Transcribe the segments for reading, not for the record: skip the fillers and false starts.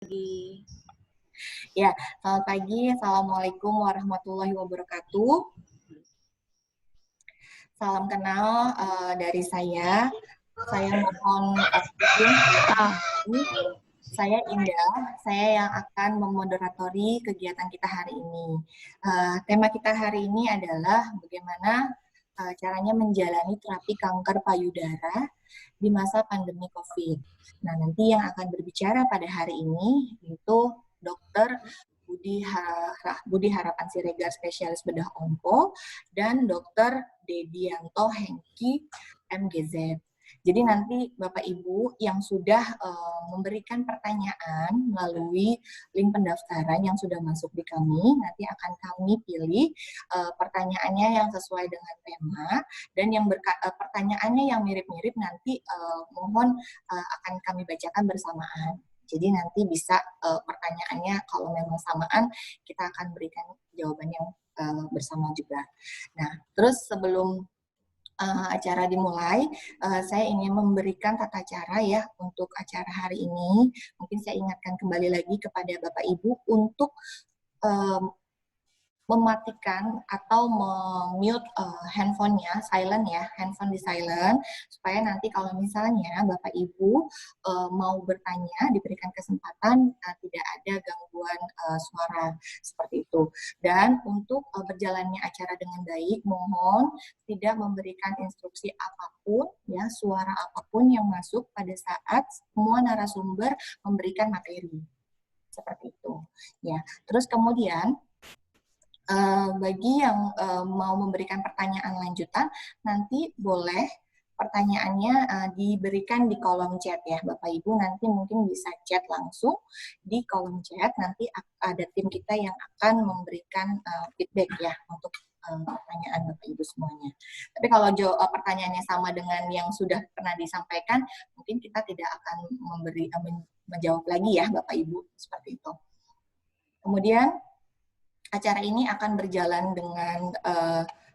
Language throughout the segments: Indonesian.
Pagi. Ya, selamat pagi. Assalamualaikum warahmatullahi wabarakatuh. Salam kenal dari saya. Saya mohon izin. Saya Indah. Saya yang akan memoderatori kegiatan kita hari ini. Tema kita hari ini adalah bagaimana caranya menjalani terapi kanker payudara di masa pandemi COVID. Nah, nanti yang akan berbicara pada hari ini yaitu Dr. Budi Harapan Siregar, spesialis bedah onko, dan Dr. Dedianto Hengki, MGZ. Jadi nanti Bapak Ibu yang sudah memberikan pertanyaan melalui link pendaftaran yang sudah masuk di kami, nanti akan kami pilih pertanyaannya yang sesuai dengan tema, dan yang pertanyaannya yang mirip-mirip nanti mohon akan kami bacakan bersamaan. Jadi nanti bisa pertanyaannya kalau memang samaan, kita akan berikan jawaban yang bersama juga. Nah, terus sebelum acara dimulai, saya ingin memberikan tata cara ya untuk acara hari ini. Mungkin saya ingatkan kembali lagi kepada Bapak Ibu untuk mematikan atau mute handphonenya, silent ya, handphone di silent, supaya nanti kalau misalnya Bapak Ibu mau bertanya, diberikan kesempatan tidak ada gangguan suara seperti itu. Dan untuk berjalannya acara dengan baik, mohon tidak memberikan instruksi apapun, ya, suara apapun yang masuk pada saat semua narasumber memberikan materi. Seperti itu. Ya. Terus kemudian, bagi yang mau memberikan pertanyaan lanjutan, nanti boleh pertanyaannya diberikan di kolom chat ya, Bapak Ibu nanti mungkin bisa chat langsung di kolom chat, nanti ada tim kita yang akan memberikan feedback ya untuk pertanyaan Bapak Ibu semuanya. Tapi kalau pertanyaannya sama dengan yang sudah pernah disampaikan, mungkin kita tidak akan menjawab lagi ya Bapak Ibu, seperti itu. Kemudian acara ini akan berjalan dengan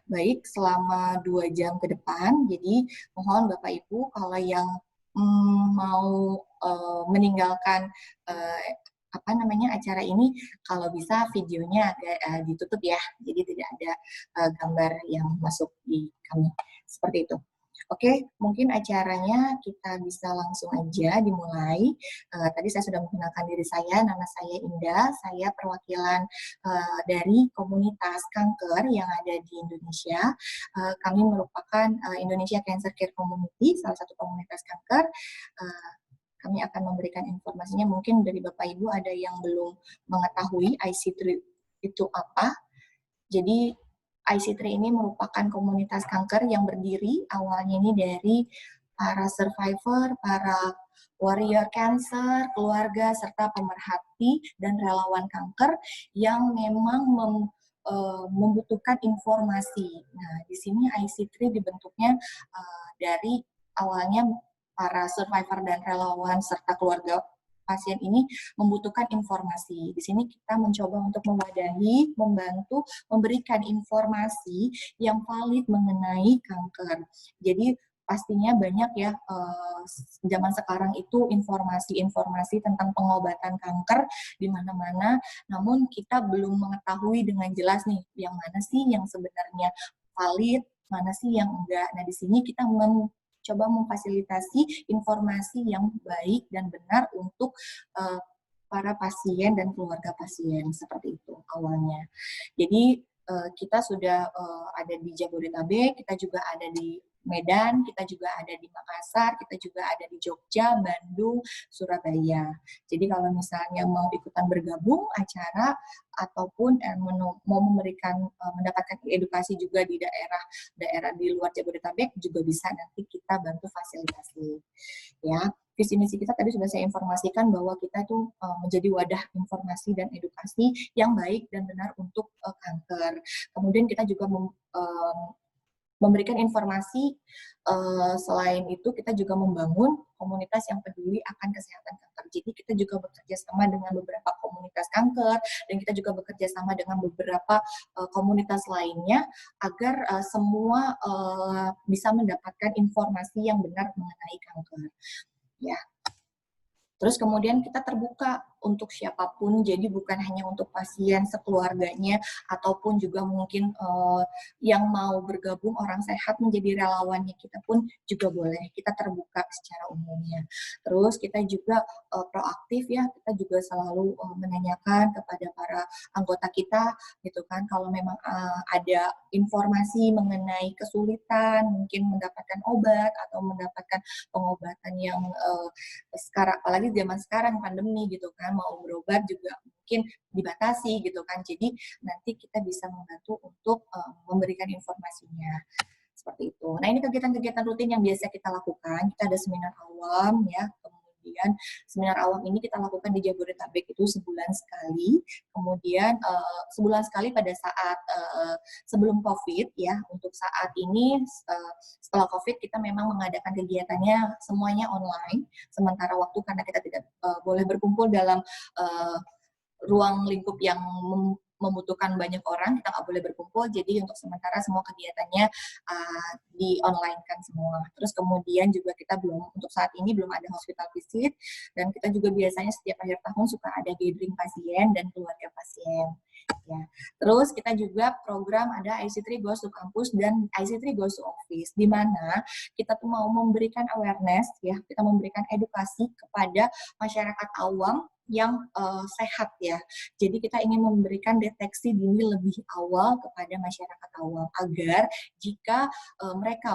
baik selama 2 jam ke depan. Jadi mohon Bapak Ibu kalau yang mau meninggalkan acara ini, kalau bisa videonya agak ditutup ya. Jadi tidak ada gambar yang masuk di kami. Seperti itu. Oke, mungkin acaranya kita bisa langsung aja dimulai. Tadi saya sudah menggunakan diri saya, nama saya Indah, saya perwakilan dari komunitas kanker yang ada di Indonesia. Kami merupakan Indonesia Cancer Care Community, salah satu komunitas kanker. Kami akan memberikan informasinya, mungkin dari Bapak Ibu ada yang belum mengetahui IC3 itu apa. Jadi IC3 ini merupakan komunitas kanker yang berdiri awalnya ini dari para survivor, para warrior cancer, keluarga, serta pemerhati dan relawan kanker yang memang membutuhkan informasi. Nah, di sini IC3 dibentuknya dari awalnya para survivor dan relawan serta keluarga pasien ini membutuhkan informasi. Di sini kita mencoba untuk mewadahi, membantu, memberikan informasi yang valid mengenai kanker. Jadi pastinya banyak ya zaman sekarang itu informasi-informasi tentang pengobatan kanker di mana-mana, namun kita belum mengetahui dengan jelas nih yang mana sih yang sebenarnya valid, mana sih yang enggak. Nah, di sini kita coba memfasilitasi informasi yang baik dan benar untuk para pasien dan keluarga pasien, seperti itu awalnya. Jadi kita sudah ada di Jabodetabek, kita juga ada di Medan, kita juga ada di Makassar, kita juga ada di Jogja, Bandung, Surabaya. Jadi kalau misalnya mau ikutan bergabung acara ataupun mau mendapatkan edukasi juga di daerah di luar Jabodetabek juga bisa, nanti kita bantu fasilitasi. Ya, visi misi kita tadi sudah saya informasikan bahwa kita itu menjadi wadah informasi dan edukasi yang baik dan benar untuk kanker. Kemudian kita juga memberikan informasi, selain itu kita juga membangun komunitas yang peduli akan kesehatan kanker. Jadi kita juga bekerja sama dengan beberapa komunitas kanker, dan kita juga bekerja sama dengan beberapa komunitas lainnya, agar semua bisa mendapatkan informasi yang benar mengenai kanker. Ya. Terus kemudian kita terbuka untuk siapapun, jadi bukan hanya untuk pasien sekeluarganya, ataupun juga mungkin yang mau bergabung orang sehat menjadi relawannya kita pun juga boleh, kita terbuka secara umumnya. Terus kita juga proaktif ya, kita juga selalu menanyakan kepada para anggota kita gitu kan, kalau memang ada informasi mengenai kesulitan mungkin mendapatkan obat atau mendapatkan pengobatan yang sekarang, apalagi zaman sekarang pandemi gitu kan, mau berobat juga mungkin dibatasi gitu kan, jadi nanti kita bisa membantu untuk memberikan informasinya seperti itu. Nah, ini kegiatan-kegiatan rutin yang biasa kita lakukan. Kita ada seminar awam ya, kemudian seminar awam ini kita lakukan di Jabodetabek itu sebulan sekali. Kemudian sebulan sekali pada saat sebelum COVID ya. Untuk saat ini setelah COVID kita memang mengadakan kegiatannya semuanya online. Sementara waktu karena kita tidak boleh berkumpul dalam ruang lingkup yang membutuhkan banyak orang, kita nggak boleh berkumpul, jadi untuk sementara semua kegiatannya di online kan semua. Terus kemudian juga kita untuk saat ini belum ada hospital visit, dan kita juga biasanya setiap akhir tahun suka ada gathering pasien dan keluarga pasien. Ya. Terus kita juga program ada IC3 Goes to Campus dan IC3 Goes to Office, di mana kita tuh mau memberikan awareness, ya, kita memberikan edukasi kepada masyarakat awam yang sehat ya. Jadi kita ingin memberikan deteksi dini lebih awal kepada masyarakat awam agar jika mereka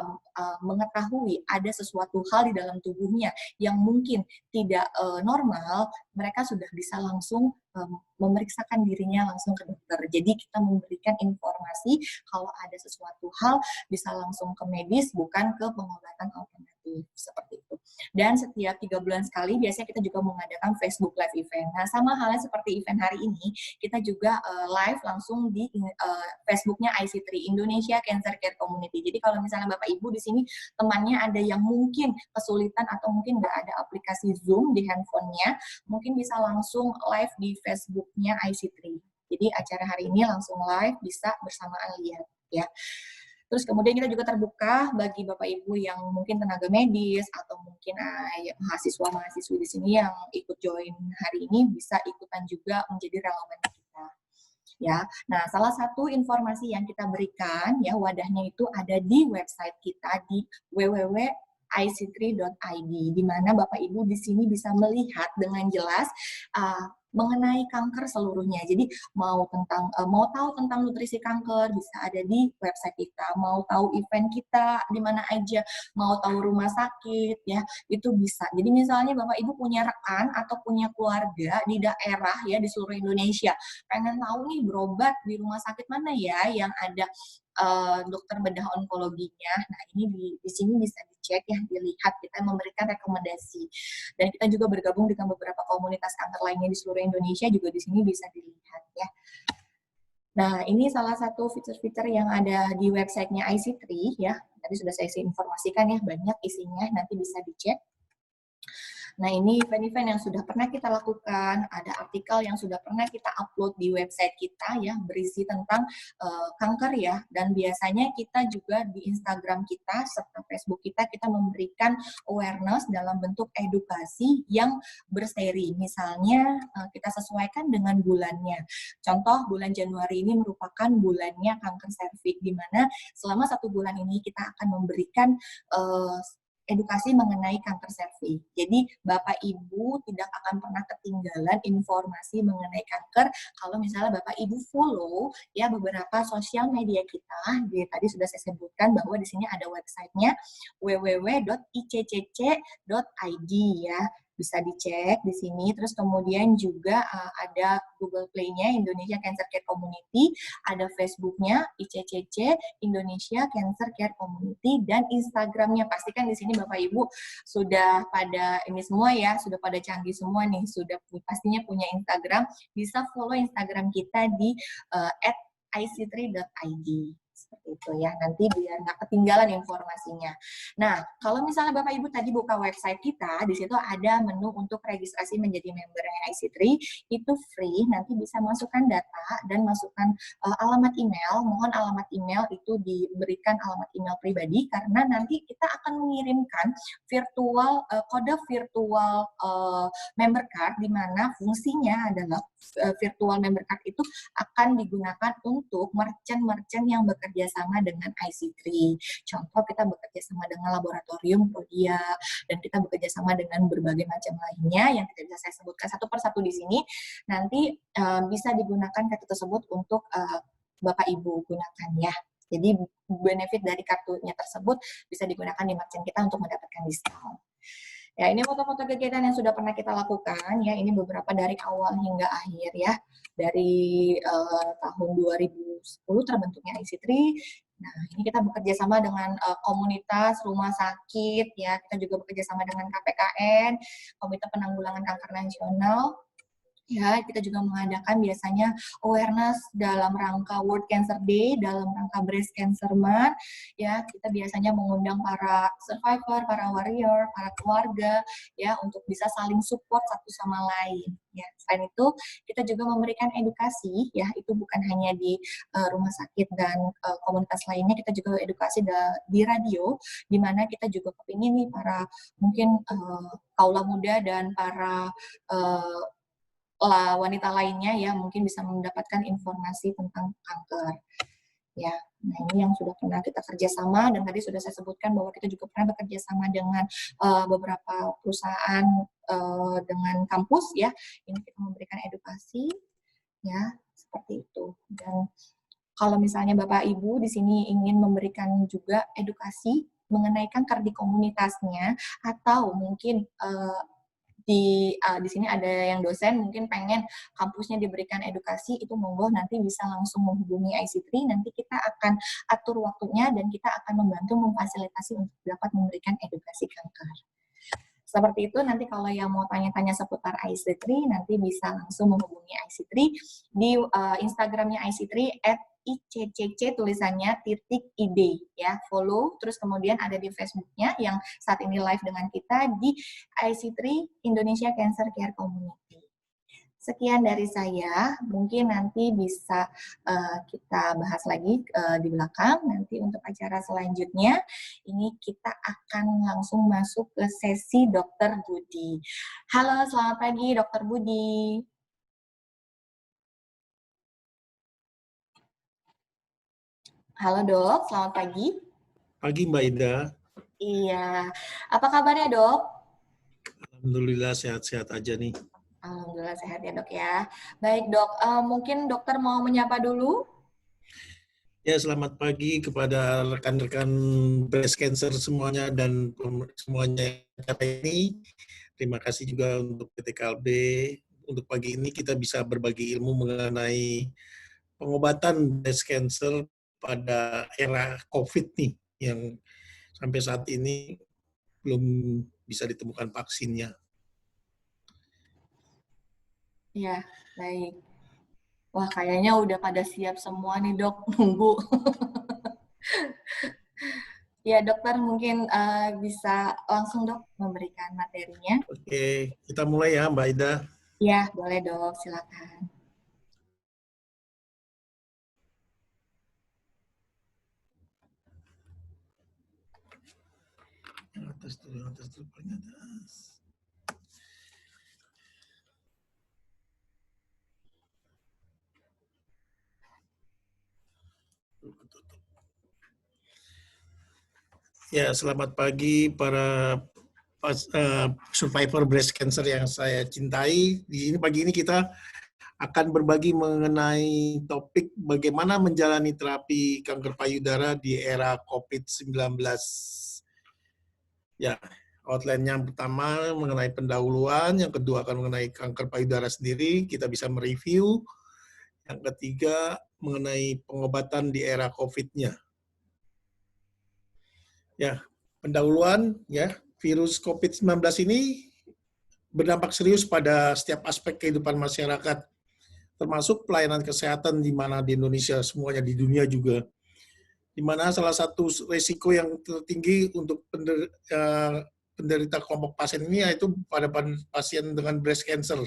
mengetahui ada sesuatu hal di dalam tubuhnya yang mungkin tidak normal, mereka sudah bisa langsung memeriksakan dirinya langsung ke dokter. Jadi kita memberikan informasi kalau ada sesuatu hal bisa langsung ke medis, bukan ke pengobatan alternatif seperti itu. Dan setiap 3 bulan sekali biasanya kita juga mengadakan Facebook Live event. Nah, sama halnya seperti event hari ini, kita juga live langsung di Facebooknya IC3 Indonesia Cancer Care Community. Jadi kalau misalnya Bapak Ibu di sini temannya ada yang mungkin kesulitan atau mungkin nggak ada aplikasi Zoom di handphonenya, mungkin bisa langsung live di Facebooknya IC3. Jadi acara hari ini langsung live, bisa bersamaan lihat ya. Terus kemudian kita juga terbuka bagi Bapak Ibu yang mungkin tenaga medis atau mungkin mahasiswa-mahasiswi di sini yang ikut join hari ini bisa ikutan juga menjadi relawan kita. Ya, nah salah satu informasi yang kita berikan ya wadahnya itu ada di website kita di www.ic3.id, di mana Bapak Ibu di sini bisa melihat dengan jelas mengenai kanker seluruhnya. Jadi mau tahu tentang nutrisi kanker bisa ada di website kita, mau tahu event kita di mana aja, mau tahu rumah sakit ya, itu bisa. Jadi misalnya Bapak Ibu punya rekan atau punya keluarga di daerah ya di seluruh Indonesia, pengen tahu nih berobat di rumah sakit mana ya yang ada dokter bedah onkologinya. Nah, ini di sini bisa dicek ya, dilihat, kita memberikan rekomendasi. Dan kita juga bergabung dengan beberapa komunitas kanker lainnya di seluruh Indonesia, juga di sini bisa dilihat ya. Nah, ini salah satu fitur-fitur yang ada di websitenya IC3 ya. Tadi sudah saya informasikan ya, banyak isinya, nanti bisa dicek. Nah, ini event-event yang sudah pernah kita lakukan, ada artikel yang sudah pernah kita upload di website kita ya, berisi tentang kanker ya, dan biasanya kita juga di Instagram kita serta Facebook kita memberikan awareness dalam bentuk edukasi yang berseri. Misalnya kita sesuaikan dengan bulannya. Contoh, bulan Januari ini merupakan bulannya kanker serviks, di mana selama 1 bulan ini kita akan memberikan edukasi mengenai kanker serviks. Jadi Bapak Ibu tidak akan pernah ketinggalan informasi mengenai kanker kalau misalnya Bapak Ibu follow ya beberapa sosial media kita. Tadi sudah saya sebutkan bahwa di sini ada websitenya www.iccc.id ya. Bisa dicek di sini. Terus kemudian juga ada Google Play-nya Indonesia Cancer Care Community, ada Facebook-nya ICCC Indonesia Cancer Care Community, dan Instagram-nya. Pastikan di sini Bapak Ibu sudah pada ini semua ya, sudah pada canggih semua nih, sudah pastinya punya Instagram. Bisa follow Instagram kita di @ic3.id. Seperti itu ya, nanti biar nggak ketinggalan informasinya. Nah, kalau misalnya Bapak Ibu tadi buka website kita, di situ ada menu untuk registrasi menjadi member IC3, itu free, nanti bisa masukkan data dan masukkan alamat email. Mohon alamat email itu diberikan alamat email pribadi, karena nanti kita akan mengirimkan kode virtual member card, di mana fungsinya adalah virtual member card itu akan digunakan untuk merchant-merchant yang bekerja sama dengan IC3. Contoh, kita bekerja sama dengan laboratorium Prodia, dan kita bekerja sama dengan berbagai macam lainnya yang tidak bisa saya sebutkan satu persatu di sini. Nanti bisa digunakan kartu tersebut untuk Bapak Ibu gunakan ya. Jadi benefit dari kartunya tersebut bisa digunakan di merchant kita untuk mendapatkan diskon. Ya, ini foto-foto kegiatan yang sudah pernah kita lakukan ya. Ini beberapa dari awal hingga akhir ya. Dari tahun 2010 terbentuknya IC3. Nah, ini kita bekerja sama dengan komunitas rumah sakit ya. Kita juga bekerja sama dengan KPKN, Komite Penanggulangan Kanker Nasional. Ya, kita juga mengadakan biasanya awareness dalam rangka World Cancer Day, dalam rangka Breast Cancer Month. Ya, kita biasanya mengundang para survivor, para warrior, para keluarga, ya, untuk bisa saling support satu sama lain. Ya, selain itu, kita juga memberikan edukasi, ya, itu bukan hanya di rumah sakit dan komunitas lainnya, kita juga edukasi di radio, di mana kita juga kepingin nih para mungkin kaula muda dan para wanita lainnya ya mungkin bisa mendapatkan informasi tentang kanker. Ya, nah ini yang sudah pernah kita kerjasama, dan tadi sudah saya sebutkan bahwa kita juga pernah bekerja sama dengan beberapa perusahaan dengan kampus ya. Ini kita memberikan edukasi ya seperti itu. Dan kalau misalnya Bapak Ibu di sini ingin memberikan juga edukasi mengenai kanker di komunitasnya, atau mungkin di sini ada yang dosen mungkin pengen kampusnya diberikan edukasi, itu monggo nanti bisa langsung menghubungi IC3, nanti kita akan atur waktunya dan kita akan membantu memfasilitasi untuk dapat memberikan edukasi kanker. Seperti itu, nanti kalau yang mau tanya-tanya seputar IC3 nanti bisa langsung menghubungi IC3 di Instagramnya IC3 @ICCC tulisannya _id ya, follow, terus kemudian ada di Facebooknya yang saat ini live dengan kita di IC3 Indonesia Cancer Care Community. Sekian dari saya, mungkin nanti bisa kita bahas lagi di belakang. Nanti untuk acara selanjutnya, ini kita akan langsung masuk ke sesi Dr. Budi. Halo, selamat pagi Dr. Budi. Halo dok, selamat pagi. Pagi Mbak Ida. Iya, apa kabarnya dok? Alhamdulillah sehat-sehat aja nih. Alhamdulillah sehat ya dok ya. Baik dok, mungkin dokter mau menyapa dulu? Ya, selamat pagi kepada rekan-rekan breast cancer semuanya dan semuanya hari ini. Terima kasih juga untuk PT KLB. Untuk pagi ini kita bisa berbagi ilmu mengenai pengobatan breast cancer pada era COVID nih, yang sampai saat ini belum bisa ditemukan vaksinnya. Ya, baik. Wah, kayaknya udah pada siap semua nih dok, nunggu. Ya dokter, mungkin bisa langsung dok memberikan materinya. Oke, kita mulai ya Mbak Ida. Ya, boleh dok, silakan. Yang atas dulu, paling atas. Ya, selamat pagi para survivor breast cancer yang saya cintai. Pagi ini kita akan berbagi mengenai topik bagaimana menjalani terapi kanker payudara di era COVID-19. Ya, outline yang pertama mengenai pendahuluan, yang kedua akan mengenai kanker payudara sendiri, kita bisa mereview. Yang ketiga mengenai pengobatan di era COVID-nya. Ya, pendahuluan ya, virus COVID-19 ini berdampak serius pada setiap aspek kehidupan masyarakat, termasuk pelayanan kesehatan di mana di Indonesia, semuanya di dunia juga. di mana salah satu resiko yang tertinggi untuk penderita kelompok pasien ini yaitu pada pasien dengan breast cancer,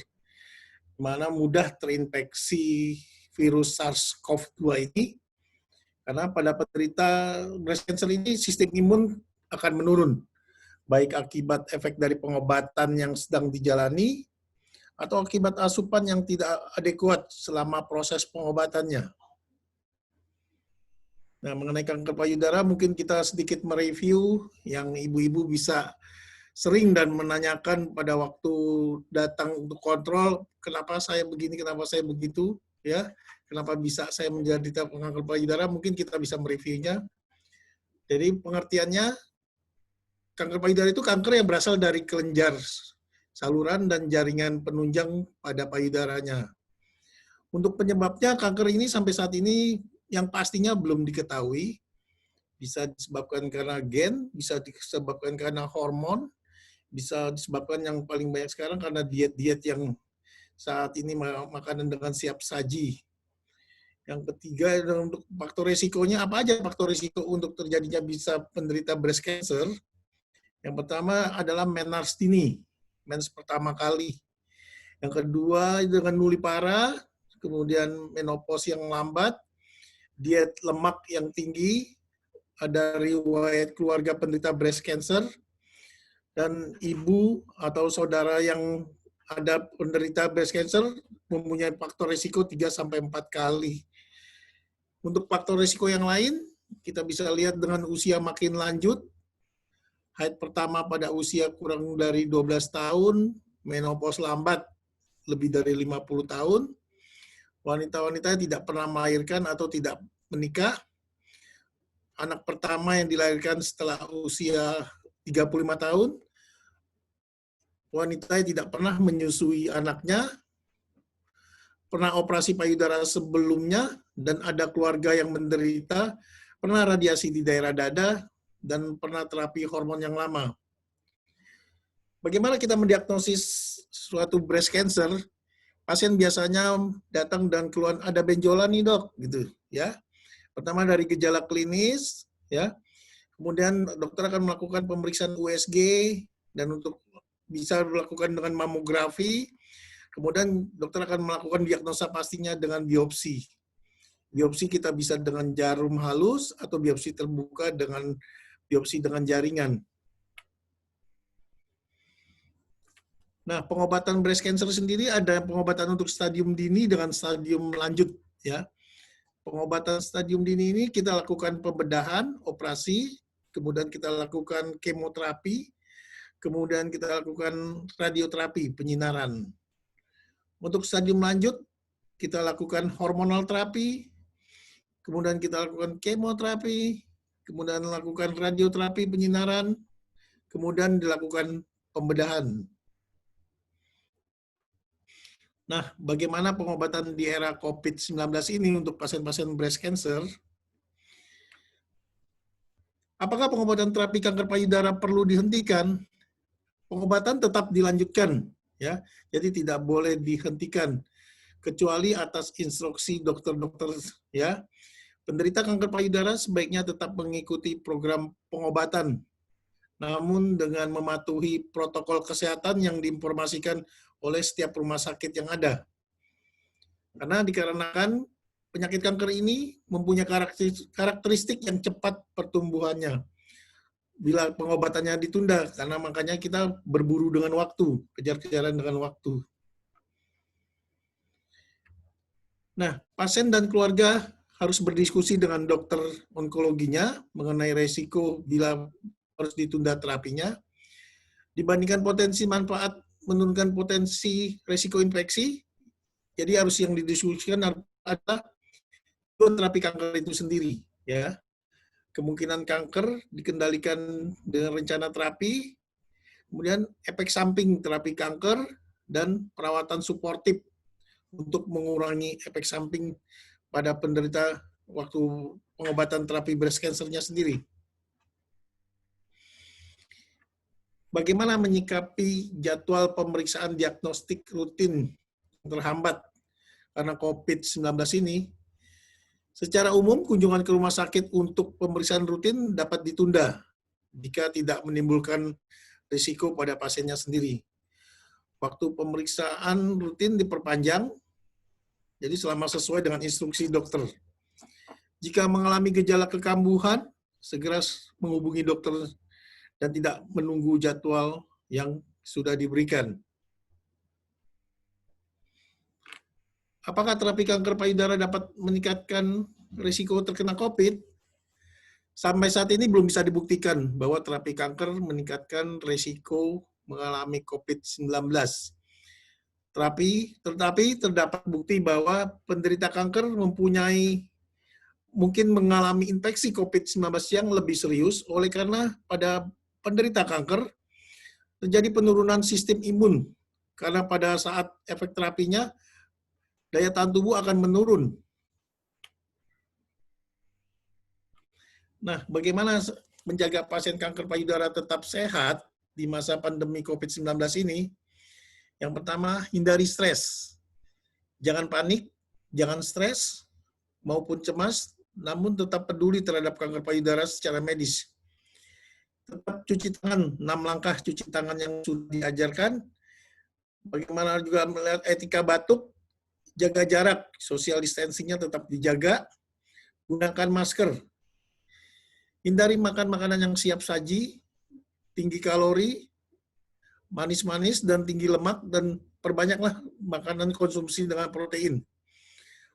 di mana mudah terinfeksi virus SARS-CoV-2 ini, karena pada penderita breast cancer ini sistem imun akan menurun, baik akibat efek dari pengobatan yang sedang dijalani, atau akibat asupan yang tidak adekuat selama proses pengobatannya. Nah, mengenai kanker payudara, mungkin kita sedikit mereview yang ibu-ibu bisa sering dan menanyakan pada waktu datang untuk kontrol, kenapa saya begini, kenapa saya begitu, ya, kenapa bisa saya menderita kanker payudara, mungkin kita bisa mereviewnya. Jadi pengertiannya, kanker payudara itu kanker yang berasal dari kelenjar saluran dan jaringan penunjang pada payudaranya. Untuk penyebabnya, kanker ini sampai saat ini yang pastinya belum diketahui. Bisa disebabkan karena gen, bisa disebabkan karena hormon, bisa disebabkan yang paling banyak sekarang karena diet-diet yang saat ini makanan dengan siap saji. Yang ketiga, untuk faktor resikonya, apa aja faktor resiko untuk terjadinya bisa penderita breast cancer? Yang pertama adalah menarche dini, mens pertama kali. Yang kedua dengan nulipara, kemudian menopause yang lambat, diet lemak yang tinggi, ada riwayat keluarga penderita breast cancer, dan ibu atau saudara yang ada penderita breast cancer mempunyai faktor risiko 3-4 kali. Untuk faktor risiko yang lain, kita bisa lihat dengan usia makin lanjut, haid pertama pada usia kurang dari 12 tahun, menopause lambat lebih dari 50 tahun, wanita-wanita tidak pernah melahirkan atau tidak menikah, anak pertama yang dilahirkan setelah usia 35 tahun, wanita yang tidak pernah menyusui anaknya, pernah operasi payudara sebelumnya, dan ada keluarga yang menderita, pernah radiasi di daerah dada, dan pernah terapi hormon yang lama. Bagaimana kita mendiagnosis suatu breast cancer? Pasien biasanya datang dan keluar ada benjolan nih dok, gitu ya. Pertama dari gejala klinis, ya. Kemudian dokter akan melakukan pemeriksaan USG dan untuk bisa dilakukan dengan mamografi. Kemudian dokter akan melakukan diagnosa pastinya dengan biopsi. Biopsi kita bisa dengan jarum halus atau biopsi terbuka dengan biopsi dengan jaringan. Nah, pengobatan breast cancer sendiri ada pengobatan untuk stadium dini dengan stadium lanjut, ya. Pengobatan stadium dini ini kita lakukan pembedahan, operasi, kemudian kita lakukan kemoterapi, kemudian kita lakukan radioterapi, penyinaran. Untuk stadium lanjut, kita lakukan hormonal terapi, kemudian kita lakukan kemoterapi, kemudian lakukan radioterapi, penyinaran, kemudian dilakukan pembedahan. Nah, bagaimana pengobatan di era COVID-19 ini untuk pasien-pasien breast cancer? Apakah pengobatan terapi kanker payudara perlu dihentikan? Pengobatan tetap dilanjutkan, ya. Jadi tidak boleh dihentikan kecuali atas instruksi dokter-dokter, ya. Penderita kanker payudara sebaiknya tetap mengikuti program pengobatan, namun dengan mematuhi protokol kesehatan yang diinformasikan oleh setiap rumah sakit yang ada. Karena dikarenakan penyakit kanker ini mempunyai karakteristik yang cepat pertumbuhannya. Bila pengobatannya ditunda, karena makanya kita berburu dengan waktu, kejar-kejaran dengan waktu. Nah, pasien dan keluarga harus berdiskusi dengan dokter onkologinya mengenai resiko bila harus ditunda terapinya, dibandingkan potensi manfaat menurunkan potensi resiko infeksi. Jadi harus yang didiskusikan adalah terapi kanker itu sendiri, ya. Kemungkinan kanker dikendalikan dengan rencana terapi, kemudian efek samping terapi kanker dan perawatan suportif untuk mengurangi efek samping pada penderita waktu pengobatan terapi breast cancer-nya sendiri. Bagaimana menyikapi jadwal pemeriksaan diagnostik rutin terhambat karena COVID-19 ini? Secara umum, kunjungan ke rumah sakit untuk pemeriksaan rutin dapat ditunda jika tidak menimbulkan risiko pada pasiennya sendiri. Waktu pemeriksaan rutin diperpanjang, jadi selama sesuai dengan instruksi dokter. Jika mengalami gejala kekambuhan, segera menghubungi dokter dan tidak menunggu jadwal yang sudah diberikan. Apakah terapi kanker payudara dapat meningkatkan risiko terkena COVID? Sampai saat ini belum bisa dibuktikan bahwa terapi kanker meningkatkan risiko mengalami COVID-19. Tetapi terdapat bukti bahwa penderita kanker mungkin mengalami infeksi COVID-19 yang lebih serius oleh karena pada penderita kanker terjadi penurunan sistem imun karena pada saat efek terapinya daya tahan tubuh akan menurun. Nah, bagaimana menjaga pasien kanker payudara tetap sehat di masa pandemi COVID-19 ini? Yang pertama, hindari stres. Jangan panik, jangan stres, maupun cemas, namun tetap peduli terhadap kanker payudara secara medis. Tetap cuci tangan, 6 langkah cuci tangan yang sudah diajarkan. Bagaimana juga melihat etika batuk, jaga jarak, social distancing-nya tetap dijaga, gunakan masker. Hindari makan makanan yang siap saji, tinggi kalori, manis-manis, dan tinggi lemak, dan perbanyaklah makanan konsumsi dengan protein.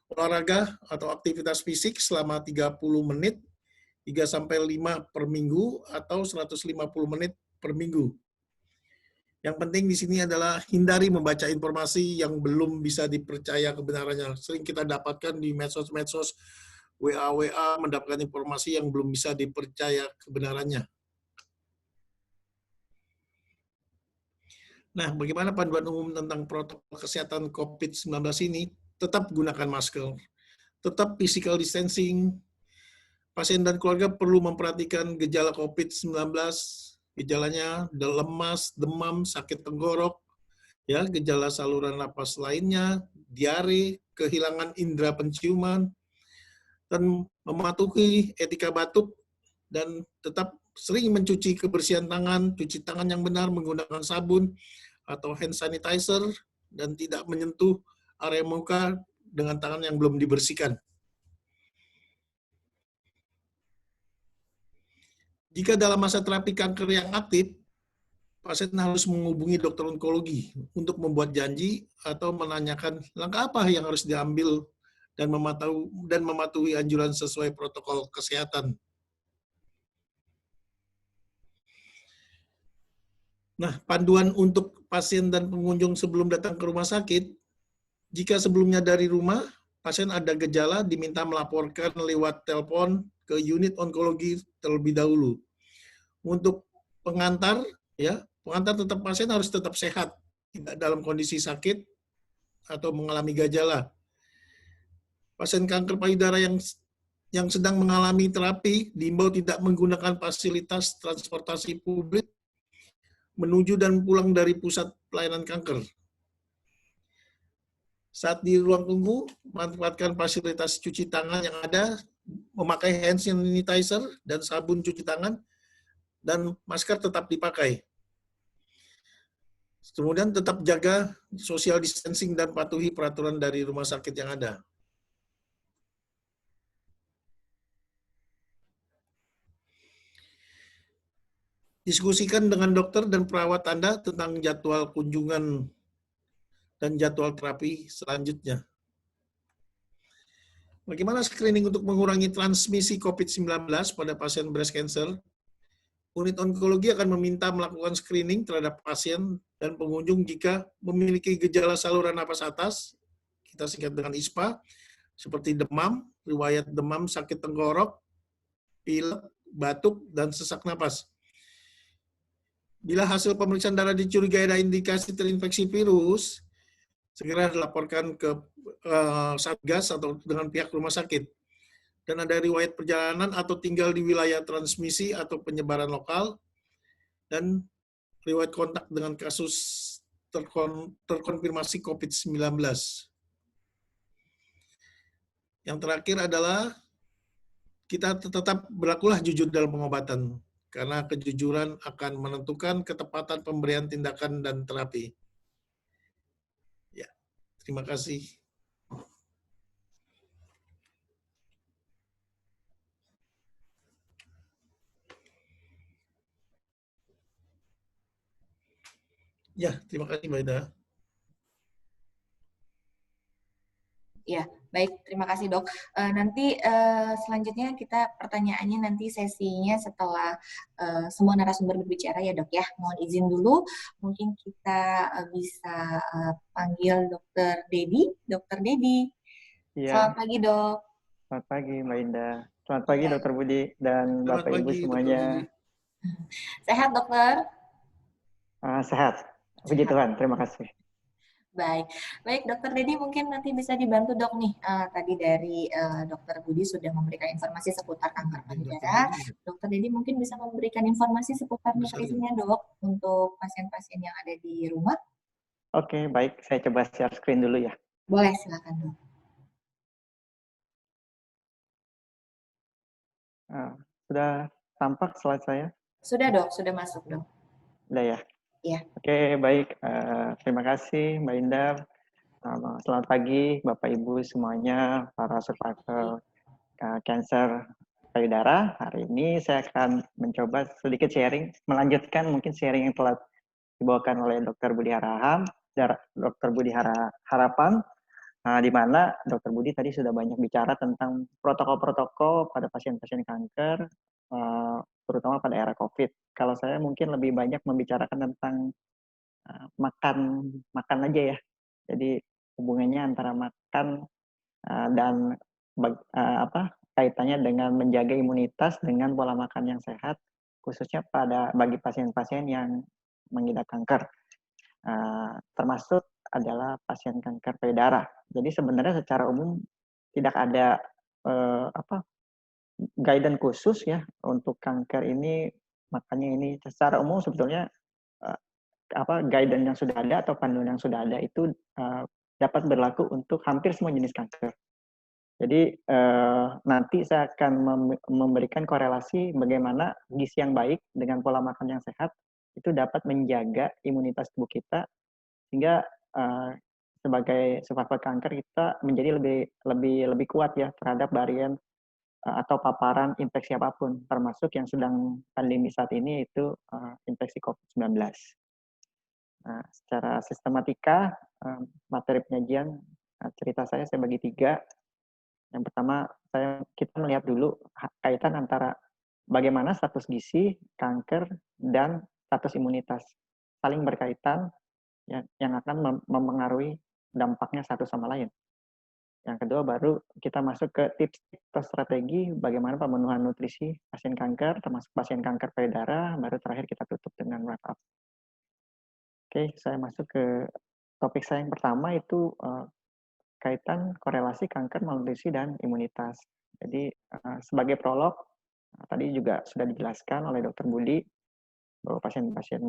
Olahraga atau aktivitas fisik selama 30 menit, 3-5 per minggu, atau 150 menit per minggu. Yang penting di sini adalah hindari membaca informasi yang belum bisa dipercaya kebenarannya. Sering kita dapatkan di medsos-medsos, WA mendapatkan informasi yang belum bisa dipercaya kebenarannya. Nah, bagaimana panduan umum tentang protokol kesehatan COVID-19 ini? Tetap gunakan masker, tetap physical distancing. Pasien dan keluarga perlu memperhatikan gejala COVID-19, gejalanya lemas, demam, sakit tenggorok, ya, gejala saluran napas lainnya, diare, kehilangan indera penciuman, dan mematuhi etika batuk, dan tetap sering mencuci kebersihan tangan, cuci tangan yang benar menggunakan sabun atau hand sanitizer, dan tidak menyentuh area muka dengan tangan yang belum dibersihkan. Jika dalam masa terapi kanker yang aktif, pasien harus menghubungi dokter onkologi untuk membuat janji atau menanyakan langkah apa yang harus diambil dan mematuhi anjuran sesuai protokol kesehatan. Nah, panduan untuk pasien dan pengunjung sebelum datang ke rumah sakit, jika sebelumnya dari rumah, pasien ada gejala diminta melaporkan lewat telepon ke unit onkologi terlebih dahulu. Untuk pengantar, ya, pengantar pasien harus tetap sehat, tidak dalam kondisi sakit atau mengalami gejala. Pasien kanker payudara yang sedang mengalami terapi diimbau tidak menggunakan fasilitas transportasi publik menuju dan pulang dari pusat pelayanan kanker. Saat di ruang tunggu, manfaatkan fasilitas cuci tangan yang ada, memakai hand sanitizer dan sabun cuci tangan, dan masker tetap dipakai. Kemudian tetap jaga social distancing dan patuhi peraturan dari rumah sakit yang ada. Diskusikan dengan dokter dan perawat Anda tentang jadwal kunjungan dan jadwal terapi selanjutnya. Bagaimana screening untuk mengurangi transmisi COVID-19 pada pasien breast cancer? Unit onkologi akan meminta melakukan screening terhadap pasien dan pengunjung jika memiliki gejala saluran napas atas, kita singkat dengan ISPA, seperti demam, riwayat demam, sakit tenggorok, pilek, batuk, dan sesak napas. Bila hasil pemeriksaan darah dicurigai ada indikasi terinfeksi virus, segera dilaporkan ke Satgas atau dengan pihak rumah sakit. Dan ada riwayat perjalanan atau tinggal di wilayah transmisi atau penyebaran lokal, dan riwayat kontak dengan kasus terkonfirmasi COVID-19. Yang terakhir adalah kita tetap berlakulah jujur dalam pengobatan, karena kejujuran akan menentukan ketepatan pemberian tindakan dan terapi. Ya, terima kasih. Ya, terima kasih Mbak Ida. Ya, baik. Terima kasih, Dok. Nanti selanjutnya kita pertanyaannya nanti sesinya setelah semua narasumber berbicara ya, Dok ya. Mohon izin dulu, mungkin kita bisa panggil Dokter Dedi. Dokter Dedi. Iya, Selamat pagi, Dok. selamat pagi Mbak Indah. Selamat pagi Iya. Dokter Budi dan Selamat Bapak Ibu pagi, Dr. semuanya. Budi. Sehat, Dokter? Sehat. Puji Sehat. Tuhan, terima kasih. Baik, baik Dokter Dedi mungkin nanti bisa dibantu Dok nih. Tadi dari Dokter Budi sudah memberikan informasi seputar kanker payudara. Dokter Dedi mungkin bisa memberikan informasi seputar nutrisinya Dok untuk pasien-pasien yang ada di rumah. Oke, baik. Saya coba share screen dulu ya. Boleh, silakan Dok. Sudah tampak slide saya? Sudah Dok, sudah masuk Dok. Sudah ya? Iya. Oke, baik. Terima kasih Mbak Indah. Selamat pagi Bapak Ibu semuanya, para survivor cancer payudara. Hari ini saya akan mencoba sedikit sharing, melanjutkan mungkin sharing yang telah dibawakan oleh Dr. Budi Harapan, di mana Dr. Budi tadi sudah banyak bicara tentang protokol-protokol pada pasien-pasien kanker, terutama pada era COVID. Kalau saya mungkin lebih banyak membicarakan tentang makan aja ya. Jadi hubungannya antara makan dan kaitannya dengan menjaga imunitas dengan pola makan yang sehat, khususnya bagi pasien-pasien yang mengidap kanker, termasuk adalah pasien kanker payudara. Jadi sebenarnya secara umum tidak ada guidance khusus ya untuk kanker ini, makanya ini secara umum sebetulnya guidance yang sudah ada atau panduan yang sudah ada itu dapat berlaku untuk hampir semua jenis kanker. Jadi nanti saya akan memberikan korelasi bagaimana gizi yang baik dengan pola makan yang sehat itu dapat menjaga imunitas tubuh kita sehingga sebagai survivor kanker kita menjadi lebih kuat ya terhadap varian atau paparan infeksi apapun, termasuk yang sedang pandemi saat ini itu infeksi COVID-19. Nah, secara sistematika materi penyajian cerita saya bagi 3. Yang pertama, kita melihat dulu kaitan antara bagaimana status gizi, kanker, dan status imunitas. Saling berkaitan ya, yang akan mempengaruhi dampaknya satu sama lain. Yang kedua, baru kita masuk ke tips atau strategi bagaimana pemenuhan nutrisi pasien kanker, termasuk pasien kanker payudara, baru terakhir kita tutup dengan wrap up. Oke, saya masuk ke topik saya yang pertama itu kaitan korelasi kanker, malnutrisi, dan imunitas. Jadi sebagai prolog, tadi juga sudah dijelaskan oleh Dr. Budi bahwa pasien-pasien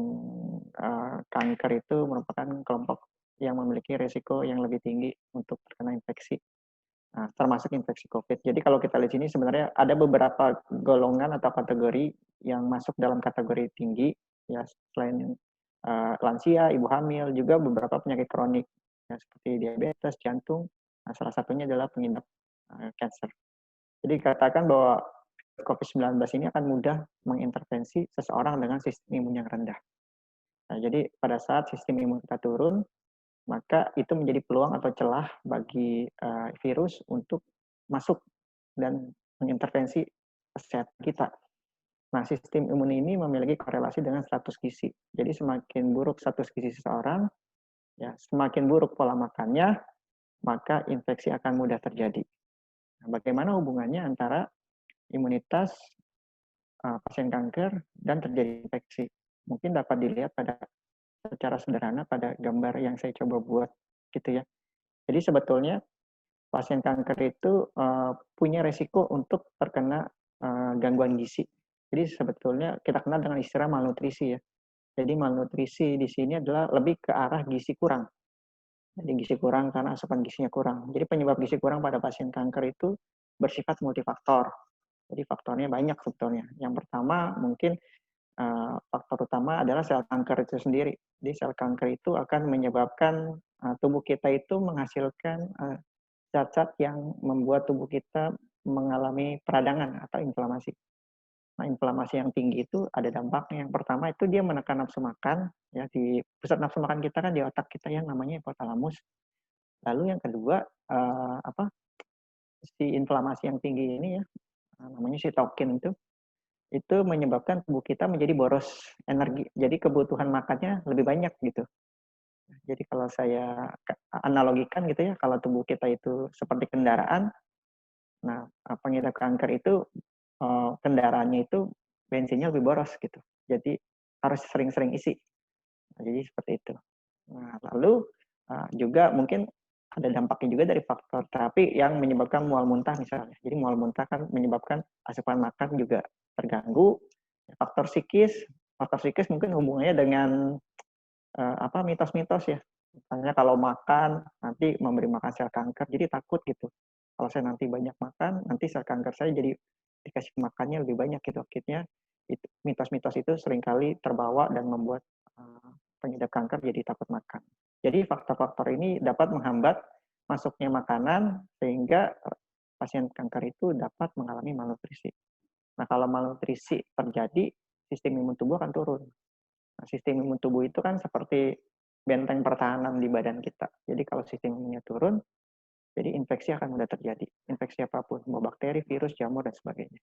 kanker itu merupakan kelompok yang memiliki risiko yang lebih tinggi untuk terkena infeksi, termasuk infeksi COVID. Jadi kalau kita lihat sini sebenarnya ada beberapa golongan atau kategori yang masuk dalam kategori tinggi, ya selain lansia, ibu hamil, juga beberapa penyakit kronik ya, seperti diabetes, jantung. Nah, salah satunya adalah pengidap cancer. Jadi katakan bahwa COVID-19 ini akan mudah mengintervensi seseorang dengan sistem imun yang rendah. Nah, jadi pada saat sistem imun kita turun, maka itu menjadi peluang atau celah bagi virus untuk masuk dan mengintervensi kesehatan kita. Nah, sistem imun ini memiliki korelasi dengan status gizi. Jadi semakin buruk status gizi seseorang, ya semakin buruk pola makannya, maka infeksi akan mudah terjadi. Nah, bagaimana hubungannya antara imunitas pasien kanker dan terjadi infeksi? Mungkin dapat dilihat secara sederhana pada gambar yang saya coba buat gitu ya. Jadi sebetulnya pasien kanker itu punya resiko untuk terkena gangguan gizi. Jadi sebetulnya kita kenal dengan istilah malnutrisi ya. Jadi malnutrisi di sini adalah lebih ke arah gizi kurang. Jadi gizi kurang karena asupan gizinya kurang. Jadi penyebab gizi kurang pada pasien kanker itu bersifat multifaktor. Jadi faktornya banyak sebetulnya. Yang pertama mungkin faktor utama adalah sel kanker itu sendiri. Jadi sel kanker itu akan menyebabkan tubuh kita itu menghasilkan zat-zat yang membuat tubuh kita mengalami peradangan atau inflamasi. Nah, inflamasi yang tinggi itu ada dampaknya. Yang pertama itu dia menekan nafsu makan, ya di pusat nafsu makan kita kan di otak kita yang namanya hipotalamus. Lalu yang kedua si inflamasi yang tinggi ini ya namanya sitokin itu menyebabkan tubuh kita menjadi boros energi. Jadi kebutuhan makannya lebih banyak gitu. Jadi kalau saya analogikan gitu ya, kalau tubuh kita itu seperti kendaraan, nah pengidap kanker itu kendaraannya itu bensinnya lebih boros gitu. Jadi harus sering-sering isi. Nah, jadi seperti itu. Nah, lalu juga mungkin ada dampaknya juga dari faktor terapi yang menyebabkan mual muntah misalnya. Jadi mual muntah kan menyebabkan asupan makan juga terganggu. Faktor psikis mungkin hubungannya dengan mitos-mitos ya. Misalnya kalau makan nanti memberi makan sel kanker, jadi takut gitu. Kalau saya nanti banyak makan, nanti sel kanker saya jadi dikasih makannya lebih banyak gitu. Akhirnya mitos-mitos itu seringkali terbawa dan membuat pengidap kanker jadi takut makan. Jadi faktor-faktor ini dapat menghambat masuknya makanan sehingga pasien kanker itu dapat mengalami malnutrisi. Nah, kalau malnutrisi terjadi, sistem imun tubuh akan turun. Nah, sistem imun tubuh itu kan seperti benteng pertahanan di badan kita. Jadi kalau sistem imunnya turun, jadi infeksi akan mudah terjadi. Infeksi apapun, mau bakteri, virus, jamur, dan sebagainya.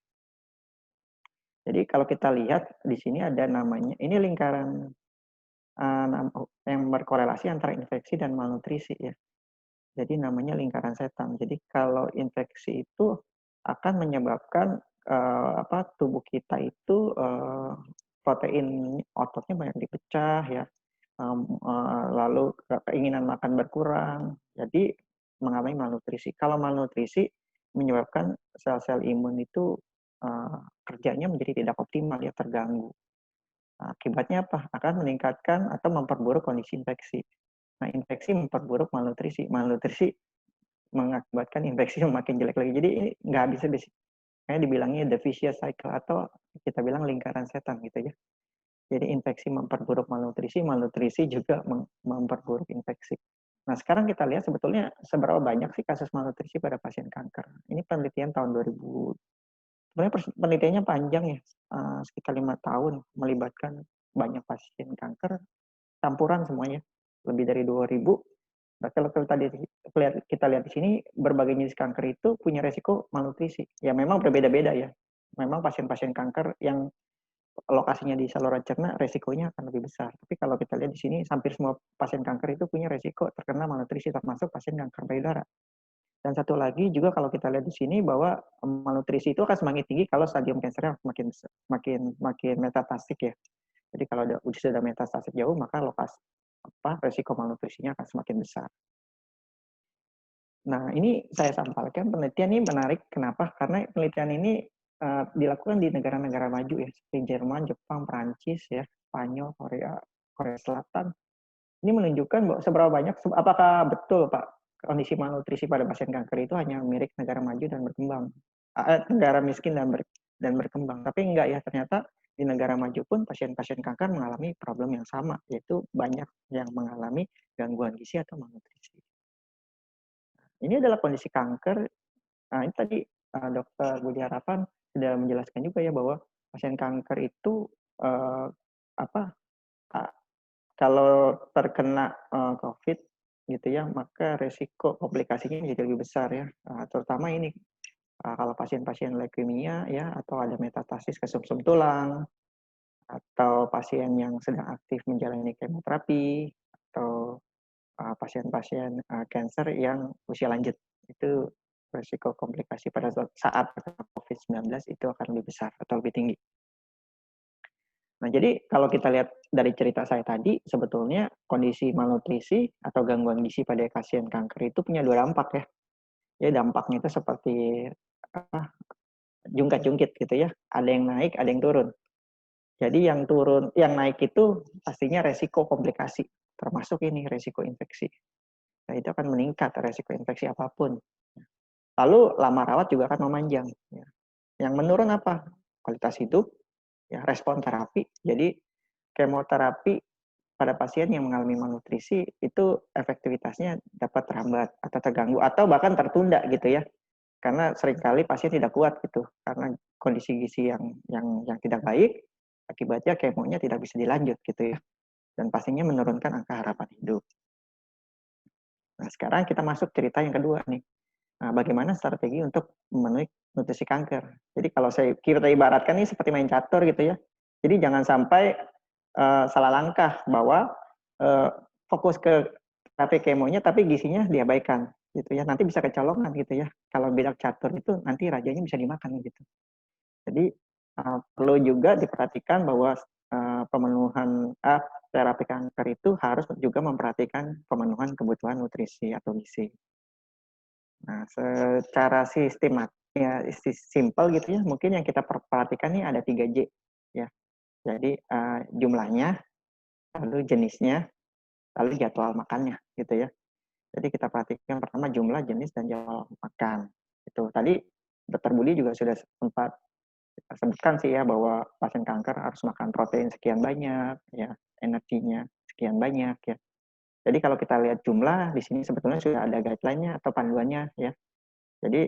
Jadi kalau kita lihat di sini ada namanya, ini lingkaran yang berkorelasi antara infeksi dan malnutrisi ya. Jadi namanya lingkaran setan. Jadi kalau infeksi itu akan menyebabkan tubuh kita itu protein ototnya banyak dipecah ya, lalu keinginan makan berkurang, jadi mengalami malnutrisi. Kalau malnutrisi menyebabkan sel-sel imun itu kerjanya menjadi tidak optimal ya, terganggu. Nah, akibatnya apa? Akan meningkatkan atau memperburuk kondisi infeksi. Nah, infeksi memperburuk malnutrisi. Malnutrisi mengakibatkan infeksi yang makin jelek lagi. Jadi ini nggak habis-habis. Kayak dibilangnya the vicious cycle atau kita bilang lingkaran setan gitu ya. Jadi infeksi memperburuk malnutrisi, malnutrisi juga memperburuk infeksi. Nah, sekarang kita lihat sebetulnya seberapa banyak sih kasus malnutrisi pada pasien kanker. Ini penelitian tahun 2000. Sebenarnya penelitiannya panjang ya, sekitar 5 tahun, melibatkan banyak pasien kanker, campuran semuanya, lebih dari 2.000. Nah, kalau kita lihat di sini, berbagai jenis kanker itu punya resiko malnutrisi. Ya memang berbeda-beda ya. Memang pasien-pasien kanker yang lokasinya di saluran cerna, resikonya akan lebih besar. Tapi kalau kita lihat di sini, hampir semua pasien kanker itu punya resiko terkena malnutrisi, termasuk pasien kanker payudara. Dan satu lagi juga kalau kita lihat di sini bahwa malnutrisi itu akan semakin tinggi kalau stadium kansernya makin metastatik ya. Jadi kalau sudah metastatik jauh, maka resiko malnutrisinya akan semakin besar. Nah, ini saya sampaikan penelitian ini menarik. Kenapa? Karena penelitian ini dilakukan di negara-negara maju ya, seperti Jerman, Jepang, Perancis ya, Spanyol, Korea Selatan. Ini menunjukkan bahwa seberapa banyak, apakah betul Pak, kondisi malnutrisi pada pasien kanker itu hanya milik negara maju dan berkembang, negara miskin dan berkembang. Tapi enggak ya, ternyata di negara maju pun pasien-pasien kanker mengalami problem yang sama, yaitu banyak yang mengalami gangguan gizi atau malnutrisi. Ini adalah kondisi kanker. Nah, ini tadi Dr. Budi Harapan sudah menjelaskan juga ya bahwa pasien kanker itu kalau terkena COVID gitu ya, maka resiko komplikasinya menjadi lebih besar ya. Terutama ini kalau pasien-pasien leukemia ya, atau ada metastasis ke sumsum tulang, atau pasien yang sedang aktif menjalani kemoterapi, atau pasien-pasien cancer yang usia lanjut. Itu resiko komplikasi pada saat COVID-19 itu akan lebih besar atau lebih tinggi. Nah, jadi kalau kita lihat dari cerita saya tadi, sebetulnya kondisi malnutrisi atau gangguan gizi pada pasien kanker itu punya 2 dampak ya. Ya dampaknya itu seperti jungkat-jungkit gitu ya. Ada yang naik, ada yang turun. Jadi yang naik itu pastinya resiko komplikasi, termasuk ini resiko infeksi. Nah, itu akan meningkat resiko infeksi apapun. Lalu lama rawat juga akan memanjang. Ya. Yang menurun apa? Kualitas hidup, ya, respon terapi. Jadi kemoterapi pada pasien yang mengalami malnutrisi itu efektivitasnya dapat terhambat atau terganggu atau bahkan tertunda gitu ya. Karena seringkali pasien tidak kuat gitu karena kondisi gizi yang tidak baik, akibatnya kemonya tidak bisa dilanjut gitu ya. Dan pastinya menurunkan angka harapan hidup. Nah, sekarang kita masuk cerita yang kedua nih. Nah, bagaimana strategi untuk memenuhi nutrisi kanker? Jadi kalau kita ibaratkan ini seperti main catur gitu ya. Jadi jangan sampai salah langkah bahwa fokus ke terapi kemonya tapi gizinya diabaikan gitu ya. Nanti bisa kecolongan gitu ya. Kalau bidak catur itu nanti rajanya bisa dimakan gitu. Jadi perlu juga diperhatikan bahwa pemenuhan terapi kanker itu harus juga memperhatikan pemenuhan kebutuhan nutrisi atau gizi. Nah, secara sistemat ya simpel gitu ya, mungkin yang kita perhatikan nih ada 3J ya. Jadi jumlahnya, lalu jenisnya, lalu jadwal makannya gitu ya. Jadi kita perhatikan pertama jumlah, jenis, dan jadwal makan. Itu tadi Dr. Budi juga sudah sempat sebutkan sih ya bahwa pasien kanker harus makan protein sekian banyak ya, energinya sekian banyak ya. Jadi kalau kita lihat jumlah di sini sebetulnya sudah ada guideline-nya atau panduannya ya. Jadi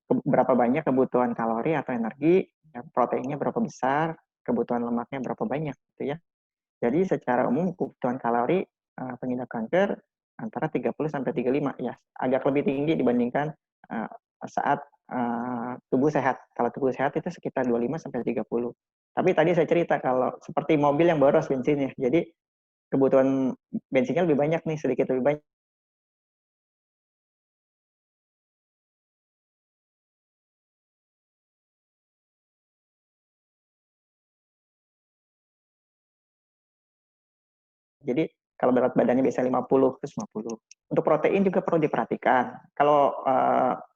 berapa banyak kebutuhan kalori atau energi, ya, proteinnya berapa besar, kebutuhan lemaknya berapa banyak gitu ya. Jadi secara umum kebutuhan kalori pengidap kanker antara 30 sampai 35 ya, agak lebih tinggi dibandingkan saat tubuh sehat. Kalau tubuh sehat itu sekitar 25 sampai 30. Tapi tadi saya cerita kalau seperti mobil yang boros bensinnya. Jadi kebutuhan bensinnya lebih banyak nih, sedikit lebih banyak. Jadi kalau berat badannya biasanya 50, terus 50. Untuk protein juga perlu diperhatikan. Kalau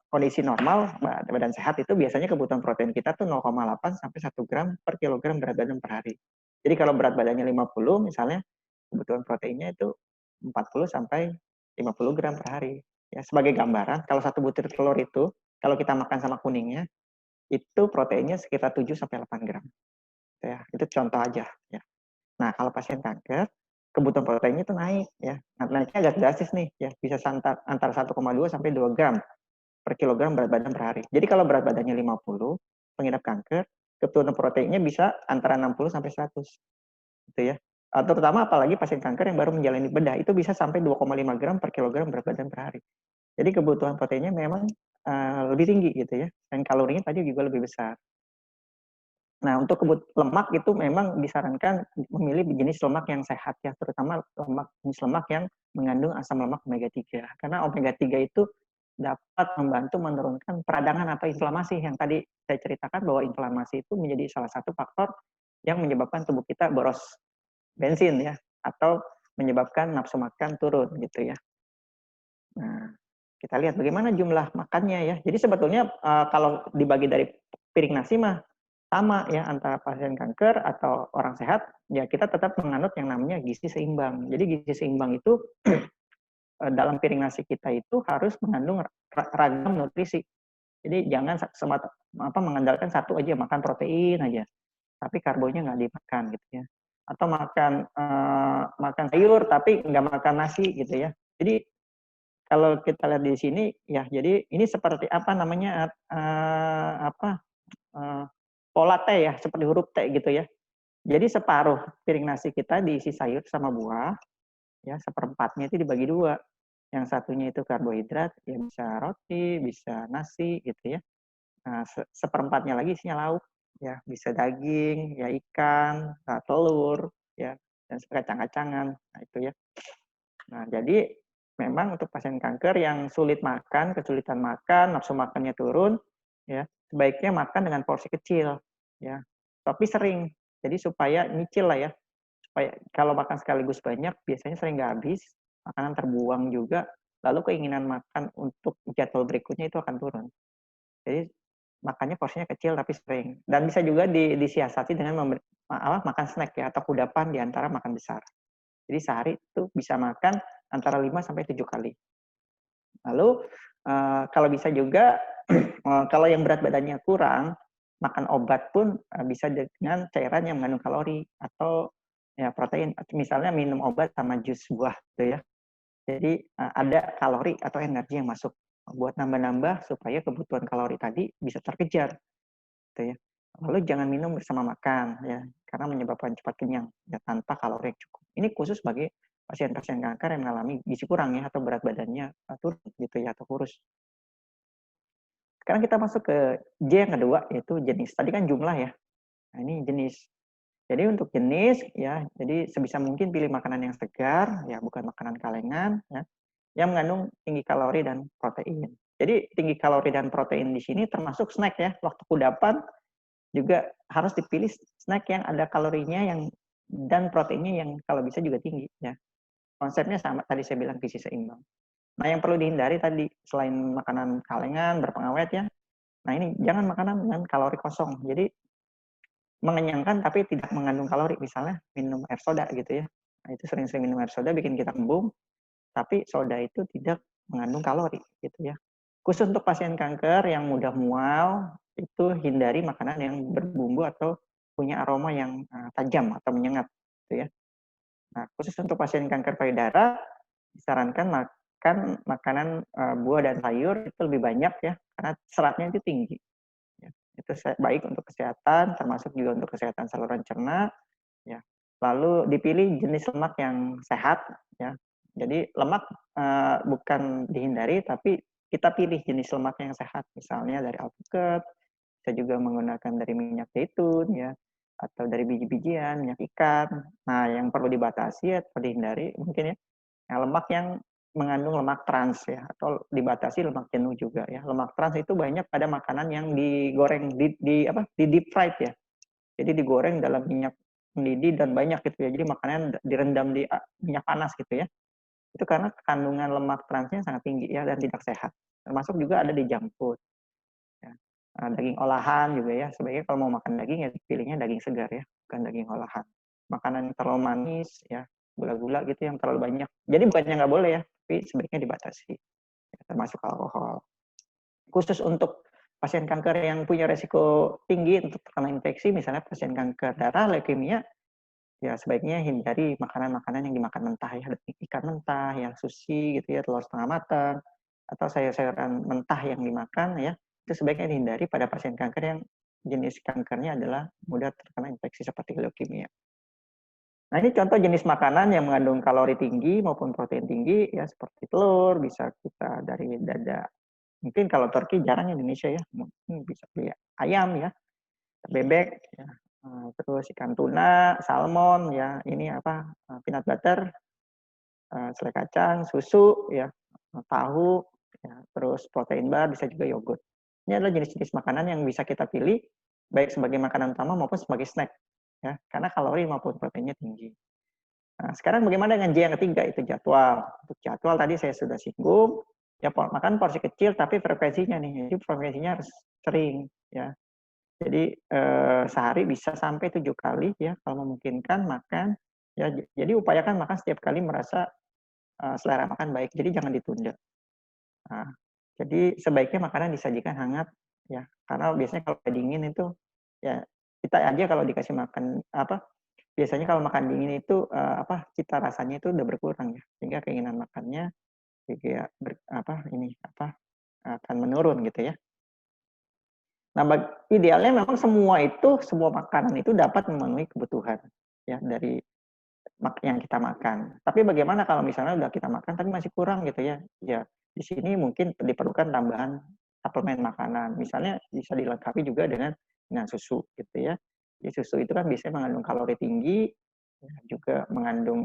kondisi normal, badan sehat itu biasanya kebutuhan protein kita tuh 0,8 sampai 1 gram per kilogram berat badan per hari. Jadi kalau berat badannya 50 misalnya, kebutuhan proteinnya itu 40 sampai 50 gram per hari. Ya, sebagai gambaran, kalau satu butir telur itu, kalau kita makan sama kuningnya, itu proteinnya sekitar 7 sampai 8 gram. Ya, itu contoh aja. Ya. Nah, kalau pasien kanker, kebutuhan proteinnya itu naik ya. Nah, naiknya agak drastis nih ya, bisa antara 1,2 sampai 2 gram per kilogram berat badan per hari. Jadi kalau berat badannya 50, pengidap kanker, kebutuhan proteinnya bisa antara 60 sampai 100 gitu ya. Terutama apalagi pasien kanker yang baru menjalani bedah, itu bisa sampai 2,5 gram per kilogram berat badan per hari. Jadi kebutuhan proteinnya memang lebih tinggi gitu ya, dan kalorinya tadi juga lebih besar. Nah, untuk lemak itu memang disarankan memilih jenis lemak yang sehat ya, terutama jenis lemak yang mengandung asam lemak omega 3. Karena omega 3 itu dapat membantu menurunkan peradangan atau inflamasi yang tadi saya ceritakan bahwa inflamasi itu menjadi salah satu faktor yang menyebabkan tubuh kita boros bensin ya, atau menyebabkan nafsu makan turun gitu ya. Nah, kita lihat bagaimana jumlah makannya ya. Jadi sebetulnya kalau dibagi dari piring nasi mah sama ya antara pasien kanker atau orang sehat, ya kita tetap menganut yang namanya gizi seimbang. Jadi gizi seimbang itu dalam piring nasi kita itu harus mengandung ragam nutrisi. Jadi jangan mengandalkan satu aja, makan protein aja, tapi karbonya nggak dimakan gitu ya. Atau makan sayur tapi nggak makan nasi gitu ya. Jadi kalau kita lihat di sini ya, jadi ini seperti apa namanya pola T ya, seperti huruf T gitu ya. Jadi separuh piring nasi kita diisi sayur sama buah, ya seperempatnya itu dibagi dua. Yang satunya itu karbohidrat, ya bisa roti, bisa nasi gitu ya. Nah, seperempatnya lagi isinya lauk, ya bisa daging, ya ikan, telur, ya dan kacang-kacangan. Nah itu ya. Nah jadi memang untuk pasien kanker yang sulit makan, kesulitan makan, nafsu makannya turun, ya sebaiknya makan dengan porsi kecil, ya. Tapi sering. Jadi supaya nyicil lah ya. Supaya kalau makan sekaligus banyak, biasanya sering nggak habis, makanan terbuang juga, lalu keinginan makan untuk jadwal berikutnya itu akan turun. Jadi makannya porsinya kecil tapi sering. Dan bisa juga disiasati dengan makan snack ya atau kudapan di antara makan besar. Jadi sehari itu bisa makan antara 5 sampai 7 kali. Lalu kalau bisa juga kalau yang berat badannya kurang, makan obat pun bisa dengan cairan yang mengandung kalori atau ya protein. Misalnya minum obat sama jus buah gitu ya. Jadi ada kalori atau energi yang masuk buat nambah-nambah supaya kebutuhan kalori tadi bisa terkejar gitu ya. Lalu jangan minum bersama makan ya, karena menyebabkan cepat kenyang ya tanpa kalori yang cukup. Ini khusus bagi pasien-pasien kanker yang mengalami gizi kurang ya atau berat badannya turun gitu ya atau kurus. Sekarang kita masuk ke J yang kedua yaitu jenis. Tadi kan jumlah ya. Nah, ini jenis. Jadi untuk jenis ya, jadi sebisa mungkin pilih makanan yang segar ya, bukan makanan kalengan ya, yang mengandung tinggi kalori dan protein. Jadi tinggi kalori dan protein di sini termasuk snack ya. Waktu kudapan juga harus dipilih snack yang ada kalorinya yang dan proteinnya yang kalau bisa juga tinggi ya. Konsepnya sama tadi saya bilang gizi seimbang. Nah, yang perlu dihindari tadi selain makanan kalengan berpengawet ya. Nah, ini jangan makanan dengan kalori kosong. Jadi mengenyangkan tapi tidak mengandung kalori. Misalnya minum air soda gitu ya. Nah, itu sering-sering minum air soda bikin kita kembung, tapi soda itu tidak mengandung kalori gitu ya. Khusus untuk pasien kanker yang mudah mual, itu hindari makanan yang berbumbu atau punya aroma yang tajam atau menyengat gitu ya. Nah, khusus untuk pasien kanker payudara disarankan makan makanan buah dan sayur itu lebih banyak ya karena seratnya itu tinggi. Ya. Itu baik untuk kesehatan, termasuk juga untuk kesehatan saluran cerna. Ya. Lalu dipilih jenis lemak yang sehat. Ya. Jadi lemak bukan dihindari, tapi kita pilih jenis lemak yang sehat. Misalnya dari alpukat, kita juga menggunakan dari minyak zaitun, ya, atau dari biji-bijian, minyak ikan. Nah, yang perlu dibatasi atau dihindari mungkin ya, lemak yang mengandung lemak trans ya, atau dibatasi lemak jenuh juga ya. Lemak trans itu banyak pada makanan yang digoreng di deep fried ya. Jadi digoreng dalam minyak mendidih dan banyak gitu ya. Jadi makanan direndam di minyak panas gitu ya. Itu karena kandungan lemak transnya sangat tinggi ya dan tidak sehat. Termasuk juga ada di junk food. Ya. Daging olahan juga ya. Sebaiknya kalau mau makan daging ya pilihnya daging segar ya, bukan daging olahan. Makanan yang terlalu manis ya, gula-gula gitu yang terlalu banyak. Jadi bukannya nggak boleh ya, tapi sebaiknya dibatasi. Ya, termasuk alkohol. Khusus untuk pasien kanker yang punya resiko tinggi untuk terkena infeksi, misalnya pasien kanker darah, leukemia, ya sebaiknya hindari makanan-makanan yang dimakan mentah ya, ikan mentah, yang sushi gitu ya, telur setengah matang, atau sayur-sayuran mentah yang dimakan ya, itu sebaiknya dihindari pada pasien kanker yang jenis kankernya adalah mudah terkena infeksi seperti leukemia. Nah, ini contoh jenis makanan yang mengandung kalori tinggi maupun protein tinggi ya, seperti telur, bisa kita dari dada. Mungkin kalau turki jarang Indonesia ya, mungkin bisa beli ayam ya, bebek ya, terus ikan tuna, salmon ya, ini apa, peanut butter, selai kacang, susu ya, tahu ya, terus protein bar, bisa juga yogurt. Ini adalah jenis-jenis makanan yang bisa kita pilih baik sebagai makanan utama maupun sebagai snack ya, karena kalori maupun proteinnya tinggi. Nah, sekarang bagaimana dengan J yang ketiga, itu jadwal. Untuk jadwal tadi saya sudah singgung, ya makan porsi kecil tapi frekuensinya nih, jadi frekuensinya harus sering ya. Jadi sehari bisa sampai 7 kali ya kalau memungkinkan makan ya. Jadi upayakan makan setiap kali merasa selera makan baik. Jadi jangan ditunda. Nah, jadi sebaiknya makanan disajikan hangat ya. Karena biasanya kalau dingin itu ya kita aja kalau dikasih makan apa biasanya kalau makan dingin itu cita rasanya itu udah berkurang ya. Sehingga keinginan makannya juga akan menurun gitu ya. Nah, idealnya memang semua makanan itu dapat memenuhi kebutuhan ya dari yang kita makan. Tapi bagaimana kalau misalnya udah kita makan tapi masih kurang gitu ya? Ya, di sini mungkin diperlukan tambahan suplemen makanan. Misalnya bisa dilengkapi juga dengan susu gitu ya. Di susu itu kan biasanya mengandung kalori tinggi, ya, juga mengandung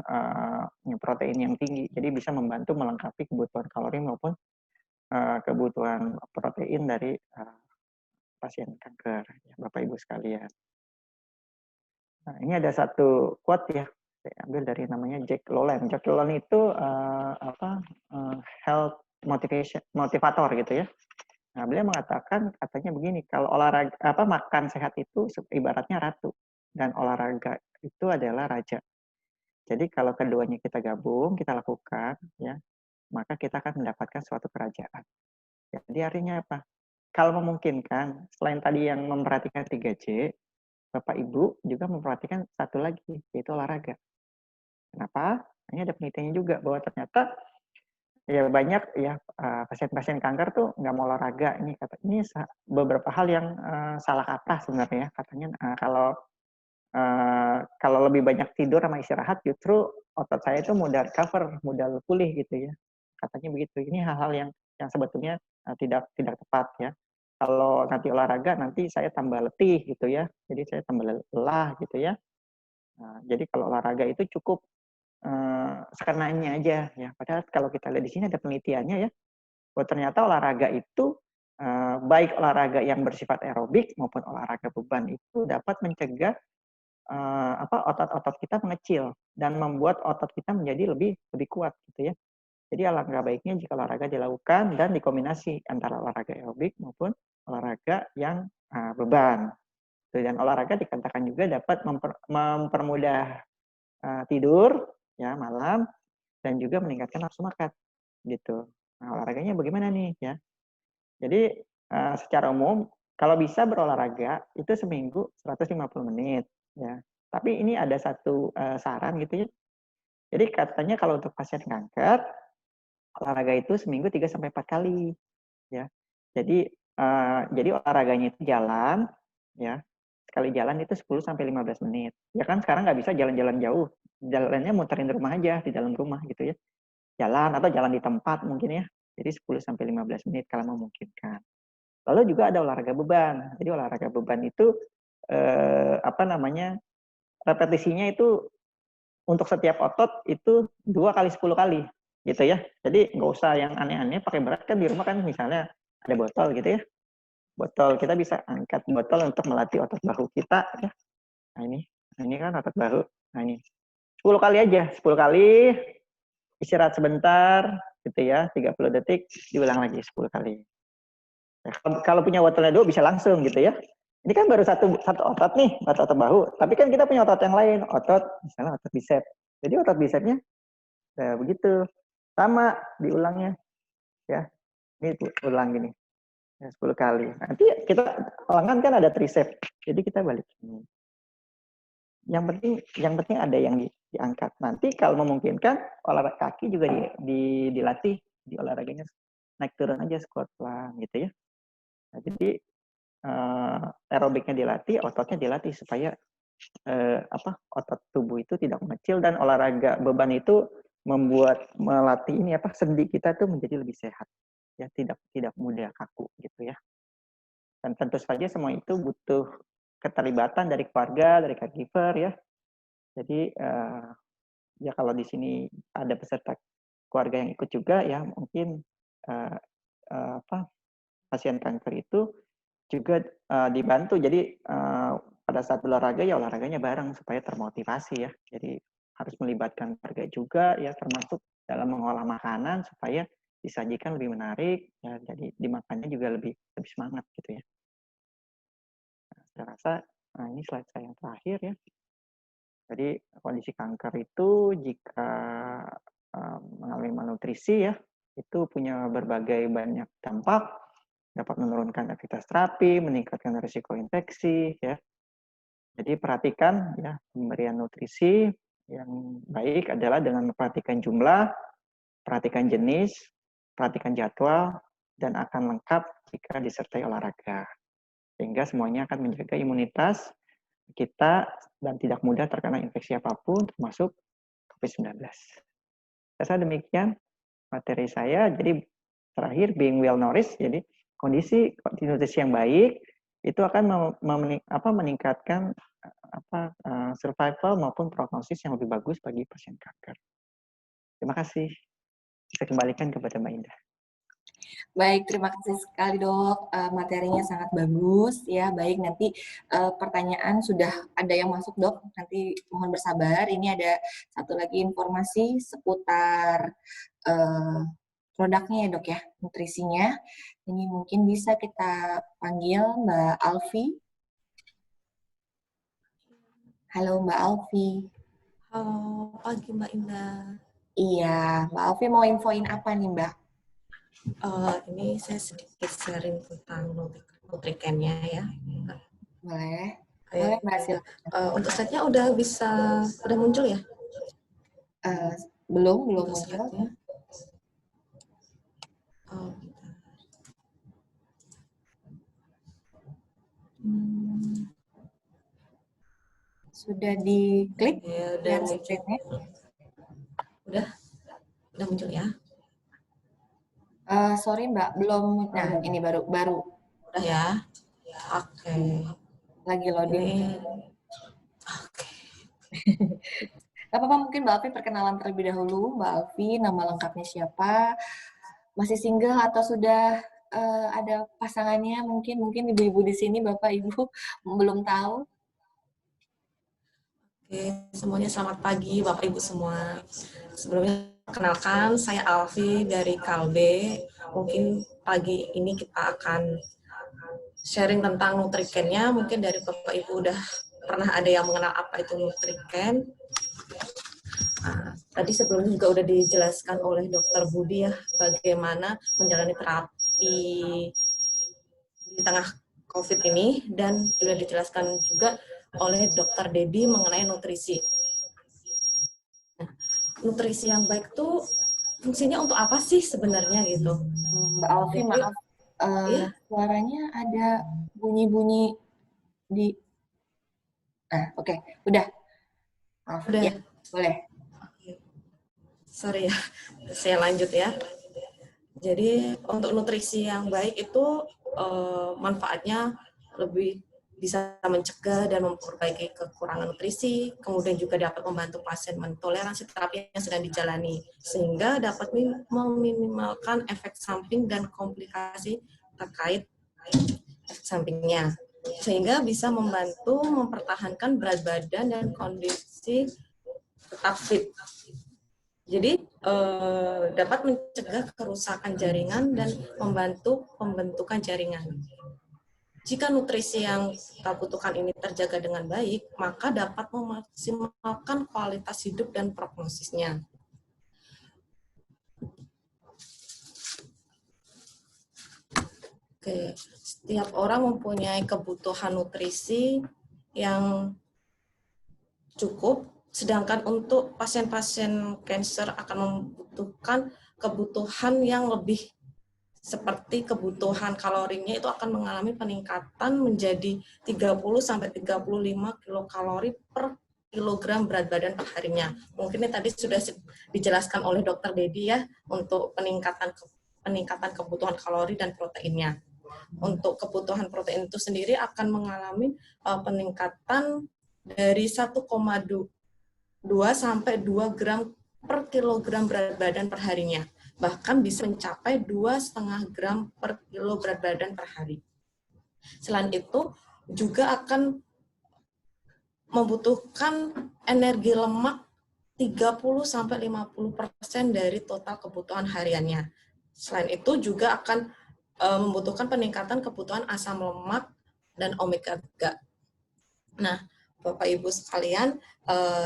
protein yang tinggi. Jadi bisa membantu melengkapi kebutuhan kalori maupun kebutuhan protein dari pasien kanker, ya, Bapak Ibu sekalian. Nah, ini ada satu quote ya, saya ambil dari namanya Jack Lalanne. Jack Lalanne itu health motivator gitu ya. Nah, beliau mengatakan katanya begini, kalau olahraga makan sehat itu ibaratnya ratu dan olahraga itu adalah raja. Jadi kalau keduanya kita gabung, kita lakukan, ya, maka kita akan mendapatkan suatu kerajaan. Jadi artinya apa? Kalau memungkinkan, selain tadi yang memperhatikan 3J, Bapak Ibu juga memperhatikan satu lagi, yaitu olahraga. Kenapa? Ini ada penelitiannya juga bahwa ternyata ya banyak ya pasien-pasien kanker tuh nggak mau olahraga. Ini beberapa hal yang salah kaprah sebenarnya. Katanya kalau lebih banyak tidur sama istirahat, justru otot saya itu mudah recover, mudah pulih gitu ya. Katanya begitu. Ini hal-hal yang sebetulnya tidak tepat ya. Kalau nanti olahraga, nanti saya tambah letih gitu ya. Jadi saya tambah lelah gitu ya. Nah, jadi kalau olahraga itu cukup sekenanya aja ya. Padahal kalau kita lihat di sini ada penelitiannya ya, bahwa ternyata olahraga itu baik olahraga yang bersifat aerobik maupun olahraga beban itu dapat mencegah otot-otot kita mengecil dan membuat otot kita menjadi lebih kuat gitu ya. Jadi alangkah baiknya jika olahraga dilakukan dan dikombinasi antara olahraga aerobik maupun olahraga yang beban. Dan olahraga dikatakan juga dapat mempermudah tidur ya malam dan juga meningkatkan nafsu makan gitu. Nah, olahraganya bagaimana nih ya? Jadi secara umum kalau bisa berolahraga itu seminggu 150 menit ya. Tapi ini ada satu saran gitu ya. Jadi katanya kalau untuk pasien kanker olahraga itu seminggu 3 sampai 4 kali ya. Jadi olahraganya itu jalan ya. Sekali jalan itu 10 sampai 15 menit. Ya kan sekarang nggak bisa jalan-jalan jauh. Jalannya muterin rumah aja di dalam rumah gitu ya. Jalan atau jalan di tempat mungkin ya. Jadi 10 sampai 15 menit kalau memungkinkan. Lalu juga ada olahraga beban. Jadi olahraga beban itu repetisinya itu untuk setiap otot itu 2 kali 10 kali gitu ya. Jadi nggak usah yang aneh-aneh pakai berat kan di rumah kan misalnya ada botol gitu ya. Botol kita bisa angkat botol untuk melatih otot bahu kita ya. Nah ini kan otot bahu. Nah ini 10 kali aja, 10 kali istirahat sebentar gitu ya, 30 detik diulang lagi 10 kali. Kalau punya botolnya dulu bisa langsung gitu ya. Ini kan baru satu otot nih, otot bahu. Tapi kan kita punya otot yang lain, misalnya otot bicep. Jadi otot bicepnya begitu. Sama diulangnya ya. Ini ulang gini. Ya, 10 kali. Nanti kita lengan kan ada tricep. Jadi kita balik. Yang penting ada yang diangkat. Nanti kalau memungkinkan olahraga kaki juga dilatih di olahraganya naik turun aja squat pelan gitu ya. Nah, jadi aerobiknya dilatih, ototnya dilatih supaya otot tubuh itu tidak mengecil dan olahraga beban itu melatih sendi kita tuh menjadi lebih sehat ya, tidak mudah kaku gitu ya. Dan tentu saja semua itu butuh keterlibatan dari keluarga, dari caregiver ya. Jadi ya kalau di sini ada peserta keluarga yang ikut juga ya mungkin pasien kanker itu juga dibantu. Jadi pada saat olahraga ya olahraganya bareng supaya termotivasi ya. Jadi harus melibatkan keluarga juga ya termasuk dalam mengolah makanan supaya disajikan lebih menarik ya. Jadi dimakannya juga lebih semangat gitu ya. Nah, saya rasa ini slide saya yang terakhir ya. Jadi kondisi kanker itu jika mengalami malnutrisi ya itu punya berbagai banyak dampak, dapat menurunkan aktivitas terapi, meningkatkan risiko infeksi ya. Jadi perhatikan ya pemberian nutrisi yang baik adalah dengan memperhatikan jumlah, perhatikan jenis, perhatikan jadwal, dan akan lengkap jika disertai olahraga. Sehingga semuanya akan menjaga imunitas kita dan tidak mudah terkena infeksi apapun termasuk COVID-19. Saya demikian materi saya. Jadi terakhir being well nourished, jadi kondisi nutrisi yang baik itu akan meningkatkan survival maupun prognosis yang lebih bagus bagi pasien kanker. Terima kasih. Saya kembalikan kepada Mbak Indah. Baik, terima kasih sekali dok. Materinya sangat bagus ya. Baik, nanti pertanyaan sudah ada yang masuk dok. Nanti mohon bersabar. Ini ada satu lagi informasi seputar produknya ya dok ya, nutrisinya. Ini mungkin bisa kita panggil Mbak Alfi. Halo Mbak Alfi. Pagi Mbak Indah. Iya, Mbak Alfi mau infoin apa nih Mbak? Ini saya sedikit sharing tentang Nutriken-nya ya. Boleh? Boleh Mbak, silakan. Untuk slide-nya udah muncul ya? Belum Untuk muncul. slide-nya. Sudah diklik? Ya, udah muncul. Udah muncul ya? Sorry Mbak, belum. Nah, ini baru. Udah ya? Oke. Lagi loading. Oke. Gak apa-apa, mungkin Mbak Alfi perkenalan terlebih dahulu. Mbak Alfi, nama lengkapnya siapa? Masih single atau sudah ada pasangannya? Mungkin ibu-ibu di sini, Bapak Ibu belum tahu. Oke, semuanya selamat pagi Bapak Ibu semua. Sebelumnya perkenalkan, saya Alfi dari Kalbe. Mungkin pagi ini kita akan sharing tentang Nutriken-nya. Mungkin dari Bapak Ibu udah pernah ada yang mengenal apa itu Nutriken. Tadi sebelumnya juga udah dijelaskan oleh Dr. Budi ya, bagaimana menjalani terapi di tengah COVID ini, dan sudah dijelaskan juga oleh Dr. Dedi mengenai nutrisi. Nah, nutrisi yang baik tuh fungsinya untuk apa sih sebenarnya gitu? Mbak Alfi, maaf, iya? Suaranya ada bunyi-bunyi di. Oke. Udah. Maaf, Udah. ya, boleh. Sorry ya, saya lanjut ya. Jadi untuk nutrisi yang baik itu manfaatnya lebih bisa mencegah dan memperbaiki kekurangan nutrisi, kemudian juga dapat membantu pasien mentoleransi terapi yang sedang dijalani, sehingga dapat meminimalkan efek samping dan komplikasi terkait efek sampingnya, sehingga bisa membantu mempertahankan berat badan dan kondisi tetap fit. Jadi dapat mencegah kerusakan jaringan dan membantu pembentukan jaringan. Jika nutrisi yang kita butuhkan ini terjaga dengan baik, maka dapat memaksimalkan kualitas hidup dan prognosisnya. Oke, setiap orang mempunyai kebutuhan nutrisi yang cukup, sedangkan untuk pasien-pasien kanker akan membutuhkan kebutuhan yang lebih, seperti kebutuhan kalorinya itu akan mengalami peningkatan menjadi 30-35 kilokalori per kilogram berat badan per harinya. Mungkin ini tadi sudah dijelaskan oleh Dr. Dedi ya, untuk peningkatan kebutuhan kalori dan proteinnya. Untuk kebutuhan protein itu sendiri akan mengalami peningkatan dari 1,2 sampai 2 gram per kilogram berat badan per harinya. Bahkan bisa mencapai 2,5 gram per kilo berat badan per hari. Selain itu, juga akan membutuhkan energi lemak 30-50% dari total kebutuhan hariannya. Selain itu, juga akan membutuhkan peningkatan kebutuhan asam lemak dan omega 3. Nah, Bapak Ibu sekalian,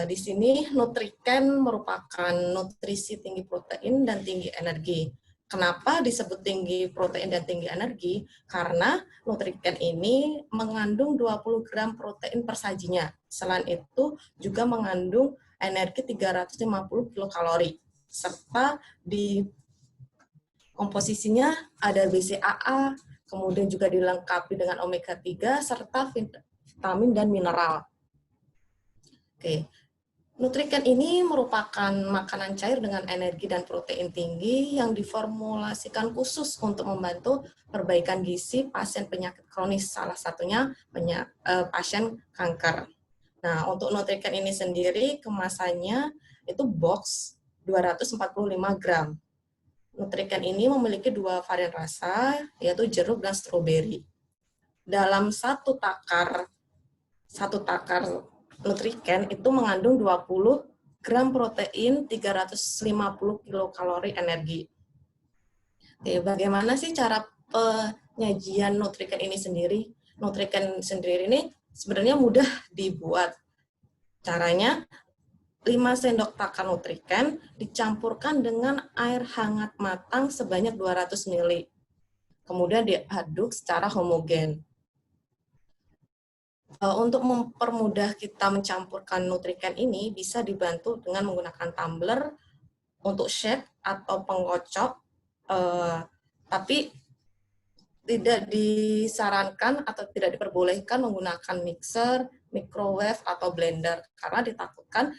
di sini Nutriken merupakan nutrisi tinggi protein dan tinggi energi. Kenapa disebut tinggi protein dan tinggi energi? Karena Nutriken ini mengandung 20 gram protein per sajinya. Selain itu juga mengandung energi 350 kilokalori. Serta di komposisinya ada BCAA, kemudian juga dilengkapi dengan omega 3 serta vitamin dan mineral. Oke, Nutriken ini merupakan makanan cair dengan energi dan protein tinggi yang diformulasikan khusus untuk membantu perbaikan gizi pasien penyakit kronis, salah satunya pasien kanker. Nah, untuk Nutriken ini sendiri kemasannya itu box 245 gram. Nutriken ini memiliki 2 varian rasa, yaitu jeruk dan stroberi. Dalam satu takar Nutriken itu mengandung 20 gram protein, 350 kilokalori energi. Oke, bagaimana sih cara penyajian Nutriken ini sendiri? Nutriken sendiri ini sebenarnya mudah dibuat. Caranya 5 sendok makan Nutriken dicampurkan dengan air hangat matang sebanyak 200 ml. Kemudian diaduk secara homogen. Untuk mempermudah kita mencampurkan Nutriken ini bisa dibantu dengan menggunakan tumbler untuk shake atau pengocok, tapi tidak disarankan atau tidak diperbolehkan menggunakan mixer, microwave, atau blender karena ditakutkan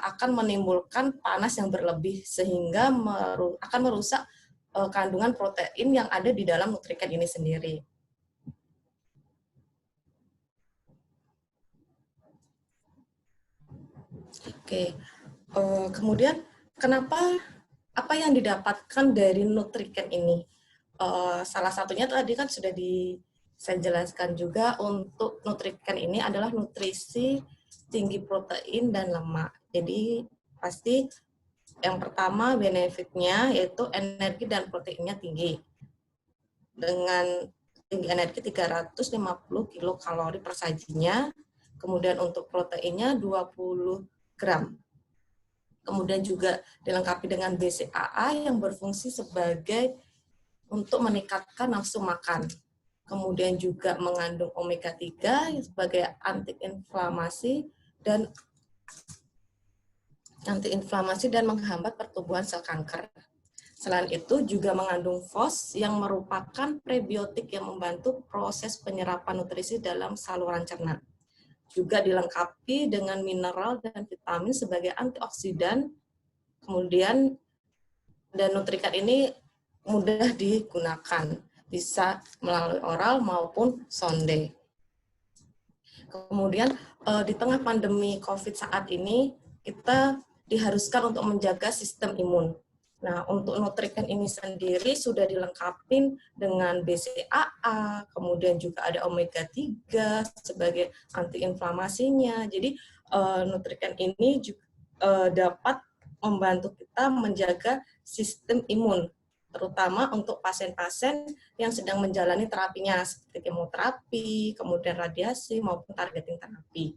akan menimbulkan panas yang berlebih sehingga akan merusak kandungan protein yang ada di dalam Nutriken ini sendiri. Oke, kemudian apa yang didapatkan dari Nutriken ini? Salah satunya tadi kan sudah saya jelaskan juga, untuk Nutriken ini adalah nutrisi tinggi protein dan lemak. Jadi pasti yang pertama benefitnya yaitu energi dan proteinnya tinggi. Dengan tinggi energi 350 kilokalori per sajinya, kemudian untuk proteinnya 20 gram. Kemudian juga dilengkapi dengan BCAA yang berfungsi sebagai untuk meningkatkan nafsu makan. Kemudian juga mengandung omega 3 sebagai antiinflamasi dan menghambat pertumbuhan sel kanker. Selain itu juga mengandung FOS yang merupakan prebiotik yang membantu proses penyerapan nutrisi dalam saluran cerna. Juga dilengkapi dengan mineral dan vitamin sebagai antioksidan. Kemudian dan Nutriken ini mudah digunakan, bisa melalui oral maupun sonde. Kemudian di tengah pandemi COVID saat ini, kita diharuskan untuk menjaga sistem imun. Nah, untuk Nutriken ini sendiri sudah dilengkapi dengan BCAA, kemudian juga ada omega 3 sebagai antiinflamasinya. Jadi Nutriken ini juga dapat membantu kita menjaga sistem imun, terutama untuk pasien-pasien yang sedang menjalani terapinya seperti kemoterapi, kemudian radiasi maupun targeting terapi.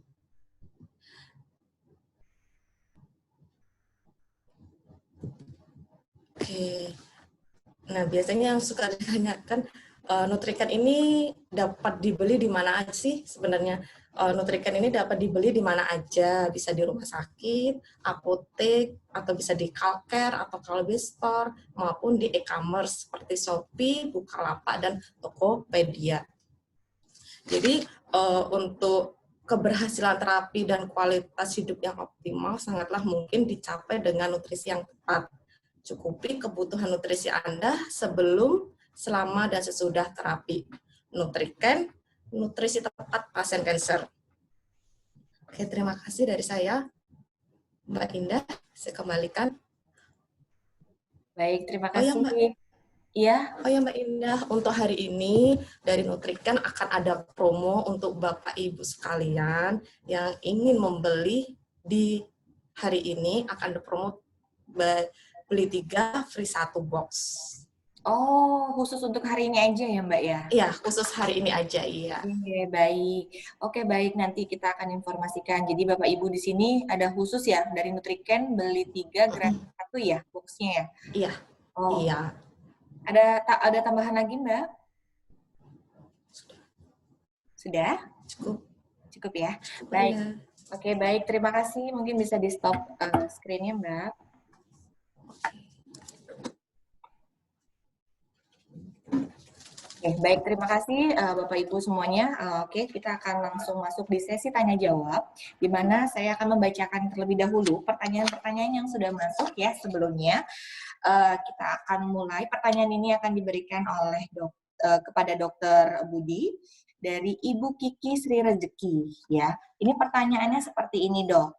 Oke. Nah, biasanya yang suka ditanyakan, Nutriken ini dapat dibeli di mana aja sih sebenarnya? Nutriken ini dapat dibeli di mana aja, bisa di rumah sakit, apotek, atau bisa di Kalker atau Kalbe Store, maupun di e-commerce seperti Shopee, Bukalapak, dan Tokopedia. Jadi untuk keberhasilan terapi dan kualitas hidup yang optimal sangatlah mungkin dicapai dengan nutrisi yang tepat. Cukupi kebutuhan nutrisi Anda sebelum, selama, dan sesudah terapi. Nutriken, nutrisi tepat pasien kanker. Oke, terima kasih dari saya. Mbak Indah, saya kembalikan. Baik, terima kasih. Iya. Oh ya Mbak Indah, untuk hari ini dari Nutriken akan ada promo untuk Bapak Ibu sekalian yang ingin membeli di hari ini, akan ada promo beli 3 free 1 box. Oh, khusus untuk hari ini aja ya Mbak ya? Iya, khusus hari ini aja, iya. Oke, baik. Oke, baik. Nanti kita akan informasikan. Jadi Bapak Ibu di sini ada khusus ya, dari Nutriken beli 3 gratis 1 ya, boxnya ya? Iya. Oh. Iya. Ada tambahan lagi Mbak? Sudah? Cukup ya? Baik. Iya. Oke, baik. Terima kasih. Mungkin bisa di stop screen-nya Mbak. Oke, baik, terima kasih Bapak Ibu semuanya. Oke, kita akan langsung masuk di sesi tanya jawab, di mana saya akan membacakan terlebih dahulu pertanyaan-pertanyaan yang sudah masuk ya sebelumnya. Kita akan mulai. Pertanyaan ini akan diberikan oleh kepada Dr. Budi dari Ibu Kiki Sri Rezeki. Ya, ini pertanyaannya seperti ini Dok.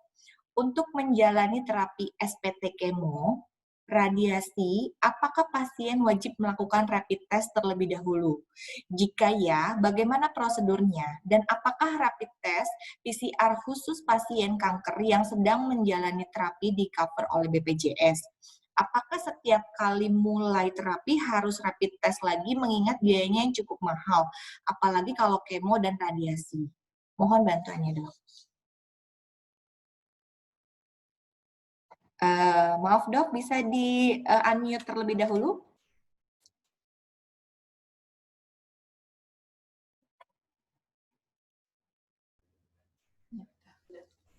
Untuk menjalani terapi SPT kemo, radiasi, apakah pasien wajib melakukan rapid test terlebih dahulu? Jika ya, bagaimana prosedurnya? Dan apakah rapid test PCR khusus pasien kanker yang sedang menjalani terapi di cover oleh BPJS? Apakah setiap kali mulai terapi harus rapid test lagi mengingat biayanya yang cukup mahal, apalagi kalau kemo dan radiasi? Mohon bantuannya, Dok. Maaf dok, bisa di unmute terlebih dahulu?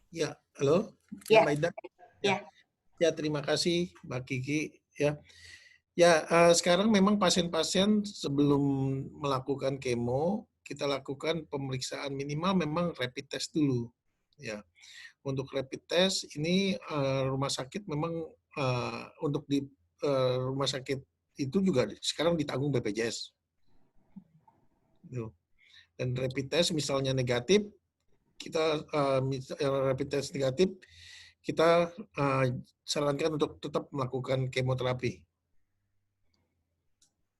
Ya, halo, Ya, Mbak Ida. ya. Ya, terima kasih Mbak Kiki. Ya, sekarang memang pasien-pasien sebelum melakukan kemo, kita lakukan pemeriksaan minimal memang rapid test dulu. Ya, untuk rapid test ini rumah sakit memang untuk di rumah sakit itu juga sekarang ditanggung BPJS. Dan rapid test misalnya negatif, kita rapid test negatif, kita sarankan untuk tetap melakukan kemoterapi.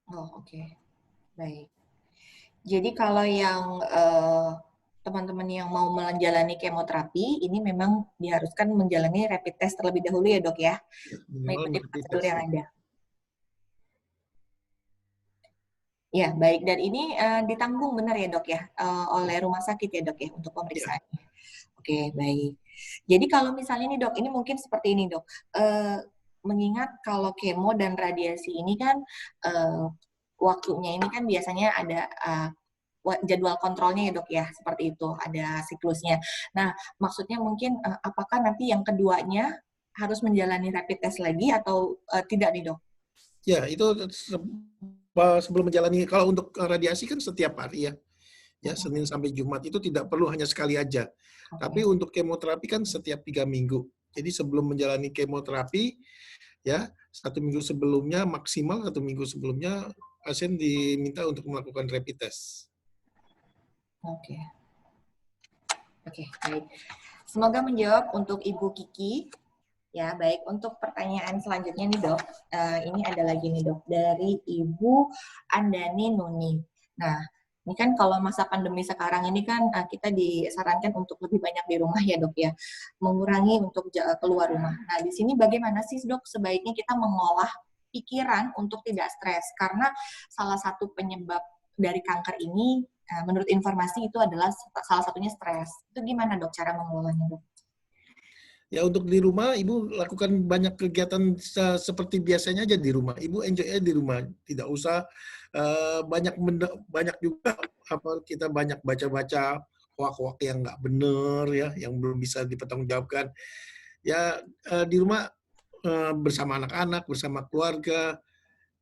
Oh, oke. Baik. Jadi kalau yang teman-teman yang mau menjalani kemoterapi, ini memang diharuskan menjalani rapid test terlebih dahulu ya dok ya, mengikuti Minimal rapid prosedur test. yang ada. Ya, baik. Dan ini ditanggung benar ya dok ya, oleh rumah sakit ya dok ya untuk pemeriksaannya. Oke, baik. Jadi kalau misalnya nih dok, ini mungkin seperti ini dok, mengingat kalau kemo dan radiasi ini kan waktunya ini kan biasanya ada jadwal kontrolnya ya dok ya, seperti itu, ada siklusnya. Nah, maksudnya mungkin apakah nanti yang keduanya harus menjalani rapid test lagi atau tidak nih dok? Ya, itu sebelum menjalani, kalau untuk radiasi kan setiap hari ya. Ya, Senin sampai Jumat itu tidak perlu hanya sekali aja. Okay. Tapi untuk kemoterapi kan setiap 3 minggu. Jadi sebelum menjalani kemoterapi, ya 1 minggu sebelumnya, maksimal 1 minggu sebelumnya, pasien diminta untuk melakukan rapid test. Oke. Oke, baik. Semoga menjawab untuk Ibu Kiki. Ya, baik. Untuk pertanyaan selanjutnya nih dok, ini ada lagi nih dok, dari Ibu Andani Nuni. Nah, ini kan kalau masa pandemi sekarang ini kan kita disarankan untuk lebih banyak di rumah ya dok ya, mengurangi untuk keluar rumah. Nah, di sini bagaimana sih dok sebaiknya kita mengolah pikiran untuk tidak stres? Karena salah satu penyebab dari kanker ini, menurut informasi itu adalah salah satunya stres. Itu gimana dok cara mengolahnya dok? Ya, untuk di rumah, Ibu lakukan banyak kegiatan seperti biasanya aja di rumah. Ibu enjoy aja di rumah, tidak usah banyak juga kita banyak baca-baca hoak-hoak yang nggak benar ya, yang belum bisa dipertanggungjawabkan. Ya, di rumah bersama anak-anak, bersama keluarga,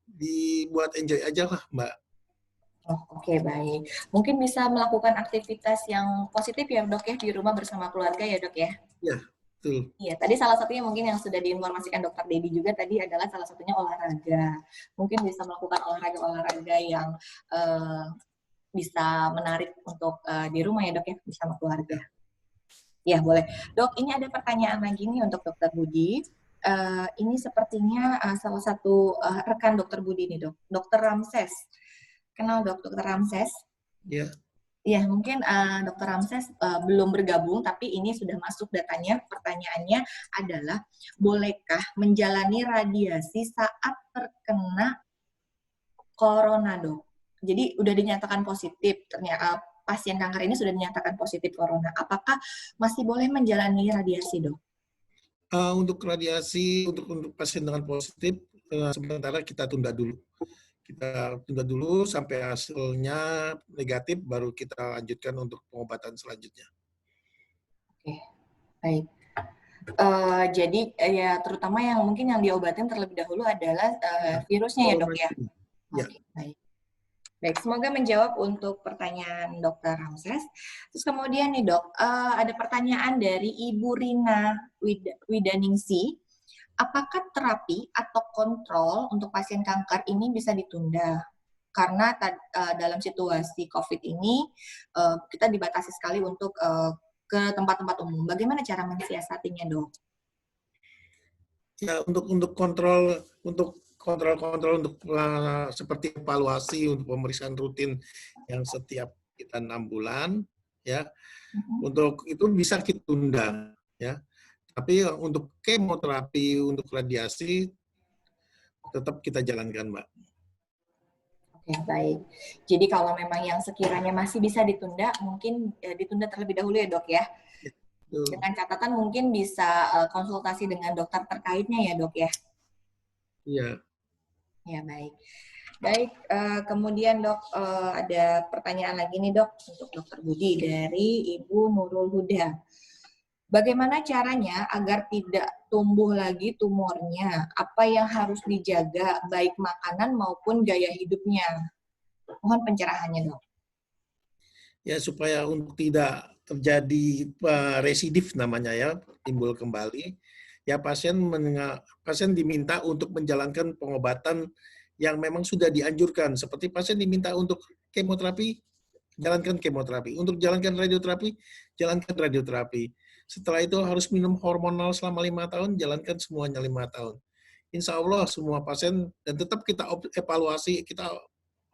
dibuat enjoy aja lah, Mbak. Oh, oke, baik. Mungkin bisa melakukan aktivitas yang positif ya dok ya, di rumah bersama keluarga ya dok ya? Ya, betul. Iya, tadi salah satunya mungkin yang sudah diinformasikan Dokter Dedi juga tadi adalah salah satunya olahraga. Mungkin bisa melakukan olahraga-olahraga yang bisa menarik untuk di rumah ya dok ya, bersama keluarga. Ya, boleh. Dok, ini ada pertanyaan lagi nih untuk Dokter Budi. Ini sepertinya salah satu rekan Dokter Budi nih dok, Dokter Ramses. Kenal dok, Dokter Ramses? Ya. Ya, mungkin Dr. Ramses belum bergabung, tapi ini sudah masuk datanya. Pertanyaannya adalah, bolehkah menjalani radiasi saat terkena corona, dok? Jadi, udah dinyatakan positif, ternyata pasien kanker ini sudah dinyatakan positif corona. Apakah masih boleh menjalani radiasi, dok? Untuk radiasi, untuk pasien dengan positif, sementara kita tunda dulu. Kita tunda dulu sampai hasilnya negatif, baru kita lanjutkan untuk pengobatan selanjutnya. Oke, baik. Jadi ya terutama yang mungkin yang diobatin terlebih dahulu adalah virusnya ya dok ya? Oke, baik. Baik, semoga menjawab untuk pertanyaan Dr. Ramses. Terus kemudian nih dok, ada pertanyaan dari Ibu Rina Widaningsi. Apakah terapi atau kontrol untuk pasien kanker ini bisa ditunda? Karena dalam situasi COVID ini kita dibatasi sekali untuk ke tempat-tempat umum. Bagaimana cara mensiasatinya, dok? Ya, untuk kontrol untuk seperti evaluasi untuk pemeriksaan rutin yang setiap kita 6 bulan ya. Untuk itu bisa kita tunda ya. Tapi untuk kemoterapi, untuk radiasi tetap kita jalankan, Mbak. Oke, baik. Jadi kalau memang yang sekiranya masih bisa ditunda, mungkin ditunda terlebih dahulu ya dok ya? Dengan catatan mungkin bisa konsultasi dengan dokter terkaitnya ya dok ya. Iya. Ya baik. Baik, kemudian dok ada pertanyaan lagi nih dok untuk dokter Budi dari Ibu Nurul Huda. Bagaimana caranya agar tidak tumbuh lagi tumornya? Apa yang harus dijaga baik makanan maupun gaya hidupnya? Mohon pencerahannya dok. Ya, supaya untuk tidak terjadi residif namanya ya, timbul kembali, ya pasien diminta untuk menjalankan pengobatan yang memang sudah dianjurkan. Seperti pasien diminta untuk kemoterapi, jalankan kemoterapi. Untuk jalankan radioterapi, jalankan radioterapi. Setelah itu harus minum hormonal selama 5 tahun, jalankan semuanya 5 tahun. Insya Allah semua pasien, dan tetap kita evaluasi, kita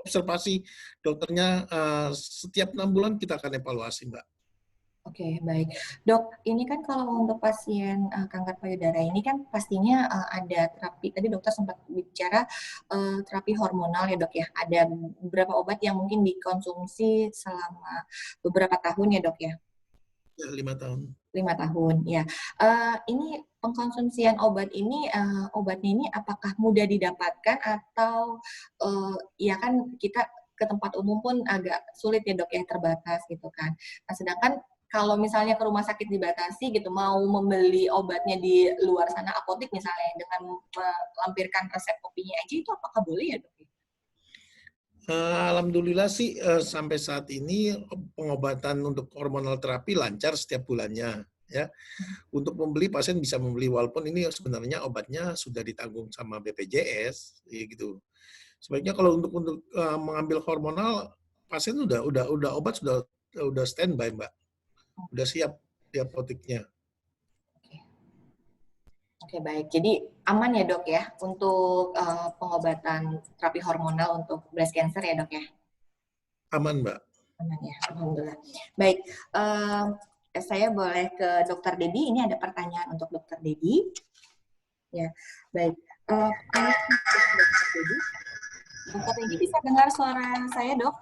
observasi dokternya setiap 6 bulan kita akan evaluasi, Mbak. Oke, baik. Dok, ini kan kalau untuk pasien kanker payudara ini kan pastinya ada terapi, tadi dokter sempat bicara terapi hormonal ya dok ya, ada beberapa obat yang mungkin dikonsumsi selama beberapa tahun ya dok ya? Ya, 5 tahun. 5 tahun, ya. Ini pengkonsumsian obat ini, obatnya ini apakah mudah didapatkan atau ya kan kita ke tempat umum pun agak sulit ya dok ya, terbatas gitu kan. Nah, sedangkan kalau misalnya ke rumah sakit dibatasi gitu, mau membeli obatnya di luar sana, apotek misalnya, dengan melampirkan resep kopinya aja, itu apakah boleh ya dok? Alhamdulillah sih sampai saat ini pengobatan untuk hormonal terapi lancar setiap bulannya ya. Untuk membeli pasien bisa membeli walaupun ini sebenarnya obatnya sudah ditanggung sama BPJS ya gitu. Sebaiknya kalau untuk mengambil hormonal pasien udah obat sudah standby Mbak. Udah siap di apoteknya. Oke, baik. Jadi aman ya dok ya untuk pengobatan terapi hormonal untuk breast cancer ya dok ya? Aman Mbak. Aman ya, alhamdulillah. Baik, saya boleh ke dokter Dedi. Ini ada pertanyaan untuk dokter Dedi. Ya, baik. Dokter Dedi. Dokter Dedi bisa dengar suara saya dok?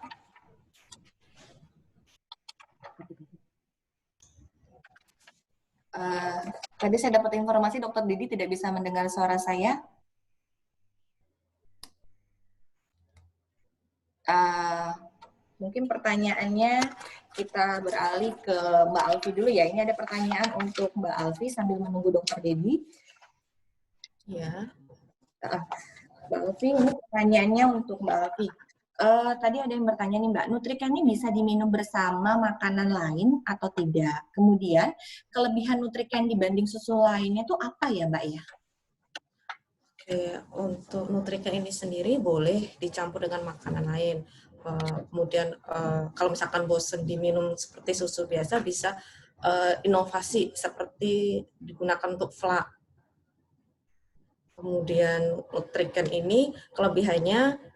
Tadi saya dapat informasi dokter Didi tidak bisa mendengar suara saya. Mungkin pertanyaannya kita beralih ke Mbak Alfi dulu ya. Ini ada pertanyaan untuk Mbak Alfi sambil menunggu dokter Dedi. Ya. Mbak Alfi, ini pertanyaannya untuk Mbak Alfi. Tadi ada yang bertanya nih Mbak, Nutrikan ini bisa diminum bersama makanan lain atau tidak? Kemudian, kelebihan Nutrikan dibanding susu lainnya itu apa ya Mbak ya? Oke, untuk Nutrikan ini sendiri boleh dicampur dengan makanan lain. Kemudian kalau misalkan bosen diminum seperti susu biasa, bisa inovasi seperti digunakan untuk fla. Kemudian Nutrikan ini kelebihannya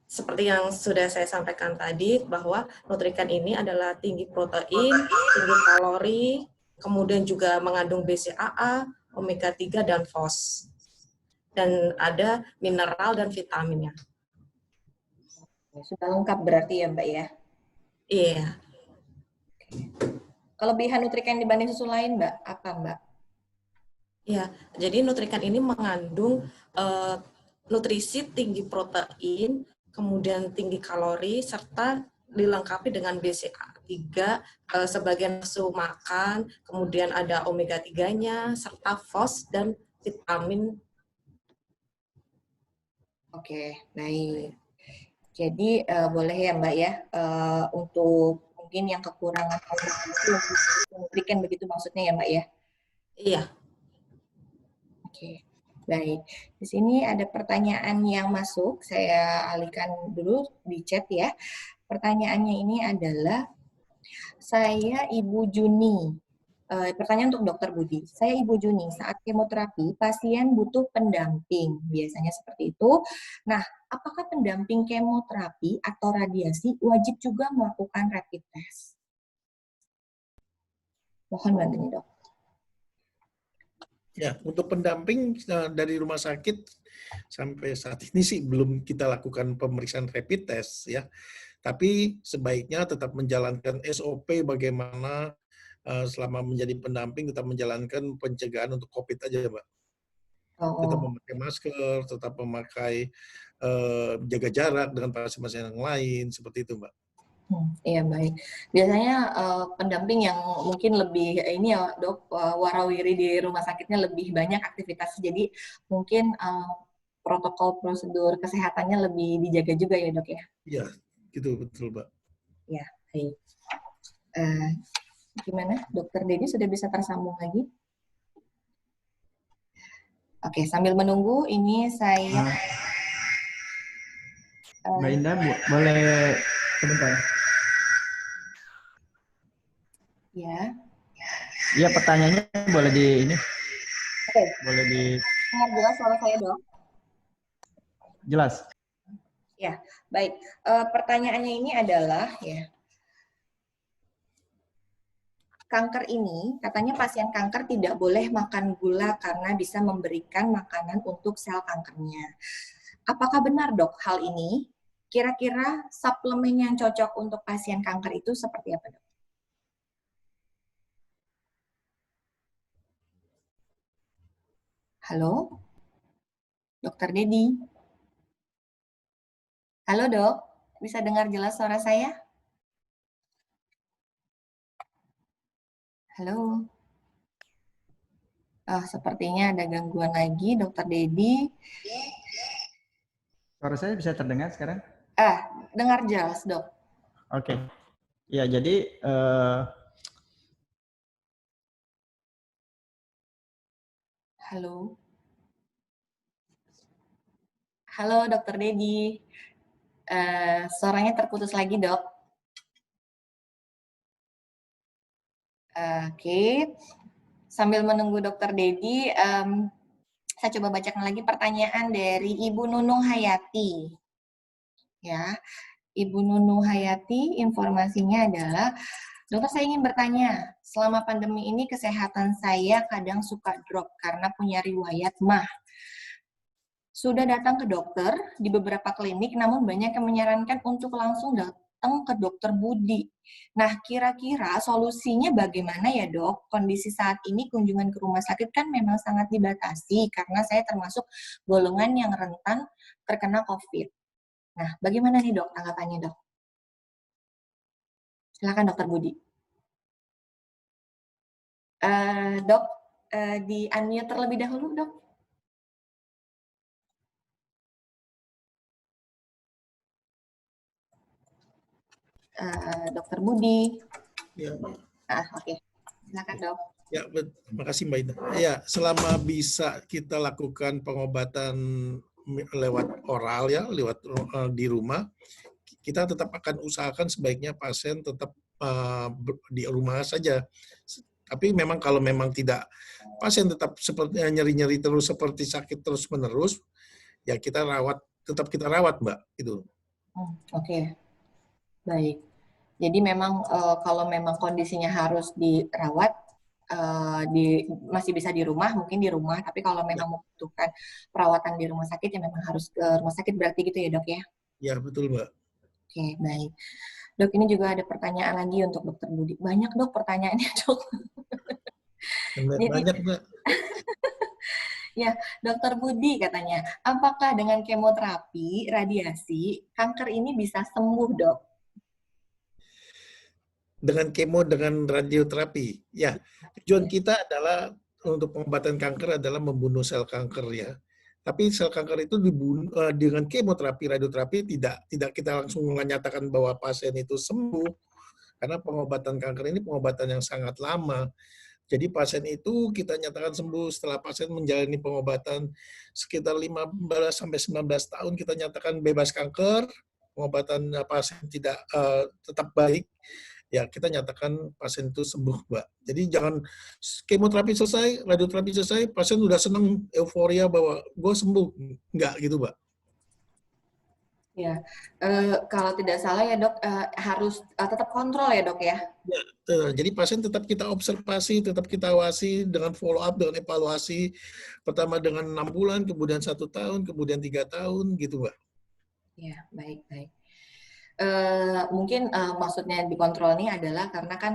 seperti yang sudah saya sampaikan tadi, bahwa Nutrikan ini adalah tinggi protein, tinggi kalori, kemudian juga mengandung BCAA, omega 3 dan FOS. Dan ada mineral dan vitaminnya. Sudah lengkap berarti ya Mbak ya? Iya. Kelebihan Nutrikan dibanding susu lain Mbak, apa Mbak? Ya, jadi Nutrikan ini mengandung nutrisi tinggi protein, kemudian tinggi kalori, serta dilengkapi dengan BCA3 sebagai nafsu makan, kemudian ada omega 3-nya, serta FOS dan vitamin. Oke, baik. Jadi boleh ya Mbak ya, untuk mungkin yang kekurangan Nutrikan begitu maksudnya ya Mbak ya? Iya. Oke, baik. Di sini ada pertanyaan yang masuk, saya alihkan dulu di chat ya. Pertanyaannya ini adalah, saya Ibu Juni. Pertanyaan untuk Dokter Budi. Saya Ibu Juni, saat kemoterapi, pasien butuh pendamping. Biasanya seperti itu. Nah, apakah pendamping kemoterapi atau radiasi wajib juga melakukan rapid test? Mohon bantunya, Dok. Ya, untuk pendamping dari rumah sakit sampai saat ini sih belum kita lakukan pemeriksaan rapid test ya. Tapi sebaiknya tetap menjalankan SOP bagaimana selama menjadi pendamping tetap menjalankan pencegahan untuk COVID aja, Mbak. Tetap Oh, memakai masker, tetap memakai jaga jarak dengan pasien-pasien yang lain, seperti itu, Mbak. iya baik. Biasanya pendamping yang mungkin lebih ini ya dok, warawiri di rumah sakitnya lebih banyak aktivitas, jadi mungkin protokol prosedur kesehatannya lebih dijaga juga ya dok ya. Iya, gitu betul, Mbak. Ya baik. Gimana, Dokter Dedi sudah bisa tersambung lagi? Oke, sambil menunggu ini saya. Mbak Indah, boleh sebentar. Ya. Iya, pertanyaannya boleh di ini. Oke. Boleh di. Dengar jelas suara saya dok? Jelas. Ya, baik. Pertanyaannya ini adalah ya. Kanker ini, katanya pasien kanker tidak boleh makan gula karena bisa memberikan makanan untuk sel kankernya. Apakah benar dok hal ini? Kira-kira suplemen yang cocok untuk pasien kanker itu seperti apa dok? Halo? Dokter Dedi? Halo dok, bisa dengar jelas suara saya? Halo? Sepertinya ada gangguan lagi, Dokter Dedi. Suara saya bisa terdengar sekarang? Dengar jelas, dok. Oke. Ya, jadi Halo. Halo, Dokter Dedi. Suaranya terputus lagi, dok. Oke. Sambil menunggu Dokter Dedi, saya coba bacakan lagi pertanyaan dari Ibu Nunung Hayati. Ya, Ibu Nunung Hayati, informasinya adalah, dokter saya ingin bertanya, selama pandemi ini kesehatan saya kadang suka drop karena punya riwayat MAH. Sudah datang ke dokter di beberapa klinik, namun banyak yang menyarankan untuk langsung datang ke dokter Budi. Nah, kira-kira solusinya bagaimana ya dok? Kondisi saat ini kunjungan ke rumah sakit kan memang sangat dibatasi karena saya termasuk golongan yang rentan terkena COVID. Nah, bagaimana nih dok tanggapannya dok? Silakan dokter Budi. Dok, di unmute terlebih dahulu dok. Dokter Budi. Ya. Oke. Silakan dok. Ya, terima kasih Mbak Ida. Ya, selama bisa kita lakukan pengobatan lewat oral ya, lewat di rumah, kita tetap akan usahakan sebaiknya pasien tetap di rumah saja. Tapi memang kalau memang tidak, pasien tetap seperti nyeri-nyeri terus, seperti sakit terus menerus, ya kita tetap kita rawat Mbak, gitu. Oke. Baik. Jadi memang kalau memang kondisinya harus dirawat, masih bisa di rumah, mungkin di rumah. Tapi kalau memang membutuhkan perawatan di rumah sakit, ya memang harus ke rumah sakit berarti gitu ya dok ya? Ya betul Mbak. Oke, baik. Dok, ini juga ada pertanyaan lagi untuk Dokter Budi. Banyak dok pertanyaannya dok. Banyak Mbak. Ya, Dokter Budi katanya, apakah dengan kemoterapi, radiasi, kanker ini bisa sembuh dok? Dengan kemo, dengan radioterapi. Ya, tujuan kita adalah untuk pengobatan kanker adalah membunuh sel kanker ya. Tapi sel kanker itu dibunuh dengan kemoterapi, radioterapi tidak kita langsung menyatakan bahwa pasien itu sembuh. Karena pengobatan kanker ini pengobatan yang sangat lama. Jadi pasien itu kita nyatakan sembuh setelah pasien menjalani pengobatan sekitar 15 sampai 19 tahun, kita nyatakan bebas kanker, pengobatan pasien tetap baik. Ya kita nyatakan pasien itu sembuh, Mbak. Jadi jangan kemoterapi selesai, radioterapi selesai, pasien udah senang, euforia bahwa gue sembuh. Enggak gitu, Mbak. Ya, kalau tidak salah ya dok, harus tetap kontrol ya dok ya? Ya, jadi pasien tetap kita observasi, tetap kita awasi dengan follow up, dengan evaluasi. Pertama dengan 6 bulan, kemudian 1 tahun, kemudian 3 tahun, gitu Mbak. Ya, baik-baik. Mungkin maksudnya dikontrol ini adalah karena kan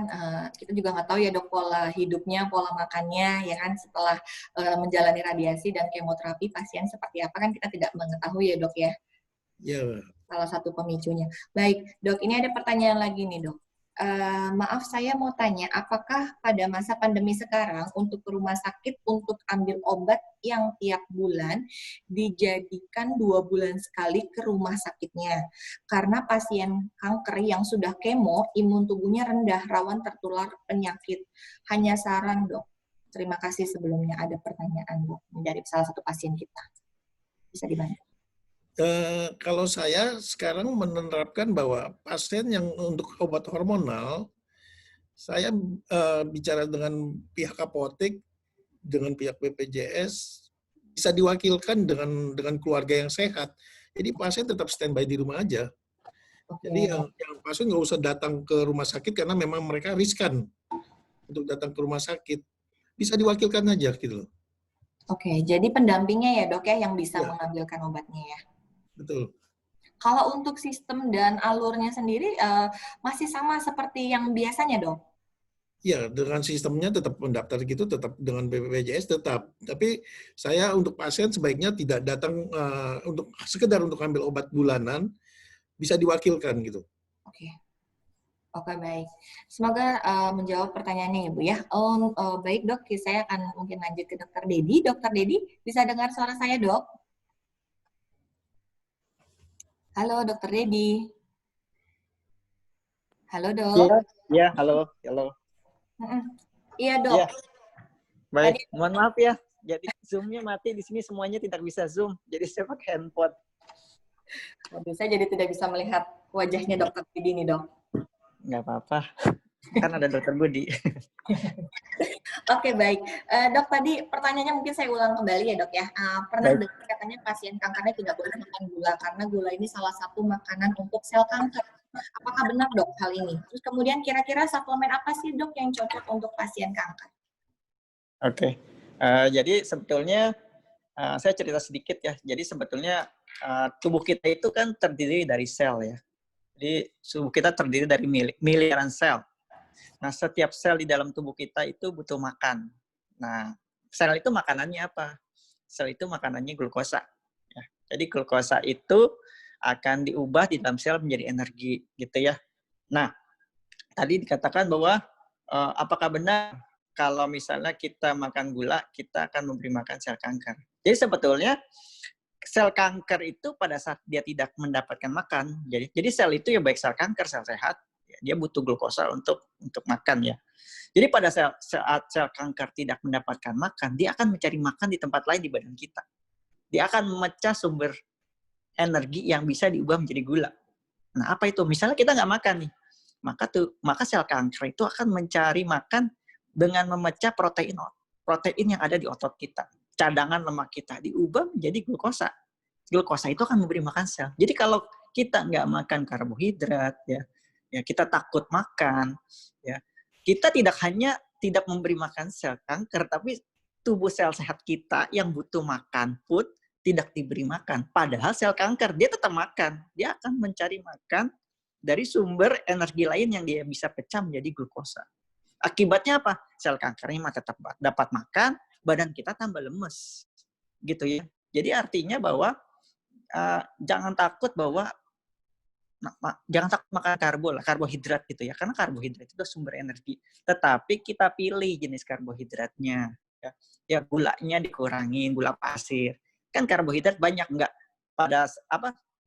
kita juga nggak tahu ya dok pola hidupnya, pola makannya ya kan setelah menjalani radiasi dan kemoterapi pasien seperti apa kan kita tidak mengetahui ya dok ya. Ya, Salah satu pemicunya. Baik dok, ini ada pertanyaan lagi nih dok. Maaf saya mau tanya, apakah pada masa pandemi sekarang untuk ke rumah sakit untuk ambil obat yang tiap bulan dijadikan 2 bulan sekali ke rumah sakitnya? Karena pasien kanker yang sudah kemo, imun tubuhnya rendah, rawan tertular penyakit. Hanya saran dok. Terima kasih sebelumnya ada pertanyaan dok dari salah satu pasien kita. Bisa dibantu. Kalau saya sekarang menerapkan bahwa pasien yang untuk obat hormonal, saya bicara dengan pihak apotek, dengan pihak BPJS, bisa diwakilkan dengan keluarga yang sehat. Jadi pasien tetap standby di rumah aja. Jadi yang pasien nggak usah datang ke rumah sakit karena memang mereka riskan untuk datang ke rumah sakit. Bisa diwakilkan aja gitu loh. Oke, jadi pendampingnya ya dok ya yang bisa Ya, mengambilkan obatnya ya. betul. Kalau untuk sistem dan alurnya sendiri masih sama seperti yang biasanya dok? Ya, dengan sistemnya tetap mendaftar gitu, tetap dengan BPJS tetap. Tapi saya untuk pasien sebaiknya tidak datang untuk sekedar untuk ambil obat bulanan, bisa diwakilkan gitu. Oke. Oke, baik. Semoga menjawab pertanyaannya Ibu ya. Baik dok, saya akan mungkin lanjut ke Dokter Dedi. Dokter Dedi, bisa dengar suara saya dok? Halo Dokter Dedi. Halo dok. Ya, halo. Iya dok. Ya, baik. Mohon maaf ya. Jadi Zoom-nya mati di sini, semuanya tidak bisa Zoom. Jadi saya pakai handphone. Waduh, saya jadi tidak bisa melihat wajahnya Dokter Dedi nih dok. Nggak apa-apa. Kan ada Dokter Budi. Oke, baik. Dok, tadi pertanyaannya mungkin saya ulang kembali ya dok ya. Pernah Baik. dengar katanya pasien kankernya tidak boleh makan gula karena gula ini salah satu makanan untuk sel kanker. Apakah benar dok hal ini? Terus kemudian kira-kira suplemen apa sih dok yang cocok untuk pasien kanker? Oke. Jadi sebetulnya saya cerita sedikit ya. Jadi sebetulnya tubuh kita itu kan terdiri dari sel ya. Jadi tubuh kita terdiri dari miliaran sel. Nah, setiap sel di dalam tubuh kita itu butuh makan. Nah, sel itu makanannya apa? Sel itu makanannya glukosa. Ya. Jadi glukosa itu akan diubah di dalam sel menjadi energi, gitu ya. Nah, tadi dikatakan bahwa apakah benar kalau misalnya kita makan gula, kita akan memberi makan sel kanker. Jadi sebetulnya sel kanker itu pada saat dia tidak mendapatkan makan, jadi sel itu ya baik sel kanker, sel sehat, dia butuh glukosa untuk makan ya. Jadi pada saat sel kanker tidak mendapatkan makan, dia akan mencari makan di tempat lain di badan kita. Dia akan memecah sumber energi yang bisa diubah menjadi gula. Nah, apa itu? Misalnya kita nggak makan nih, maka sel kanker itu akan mencari makan dengan memecah protein yang ada di otot kita. Cadangan lemak kita diubah menjadi glukosa. Glukosa itu akan memberi makan sel. Jadi kalau kita nggak makan karbohidrat, ya kita takut makan, ya kita tidak hanya tidak memberi makan sel kanker, tapi tubuh sel sehat kita yang butuh makan pun tidak diberi makan. Padahal sel kanker dia tetap makan, dia akan mencari makan dari sumber energi lain yang dia bisa pecah menjadi glukosa. Akibatnya apa? Sel kankernya tetap dapat makan, badan kita tambah lemes, gitu ya. Jadi artinya bahwa jangan takut makan karbohidrat gitu ya, karena karbohidrat itu sumber energi. Tetapi kita pilih jenis karbohidratnya, ya gulanya dikurangin, gula pasir. Kan karbohidrat banyak nggak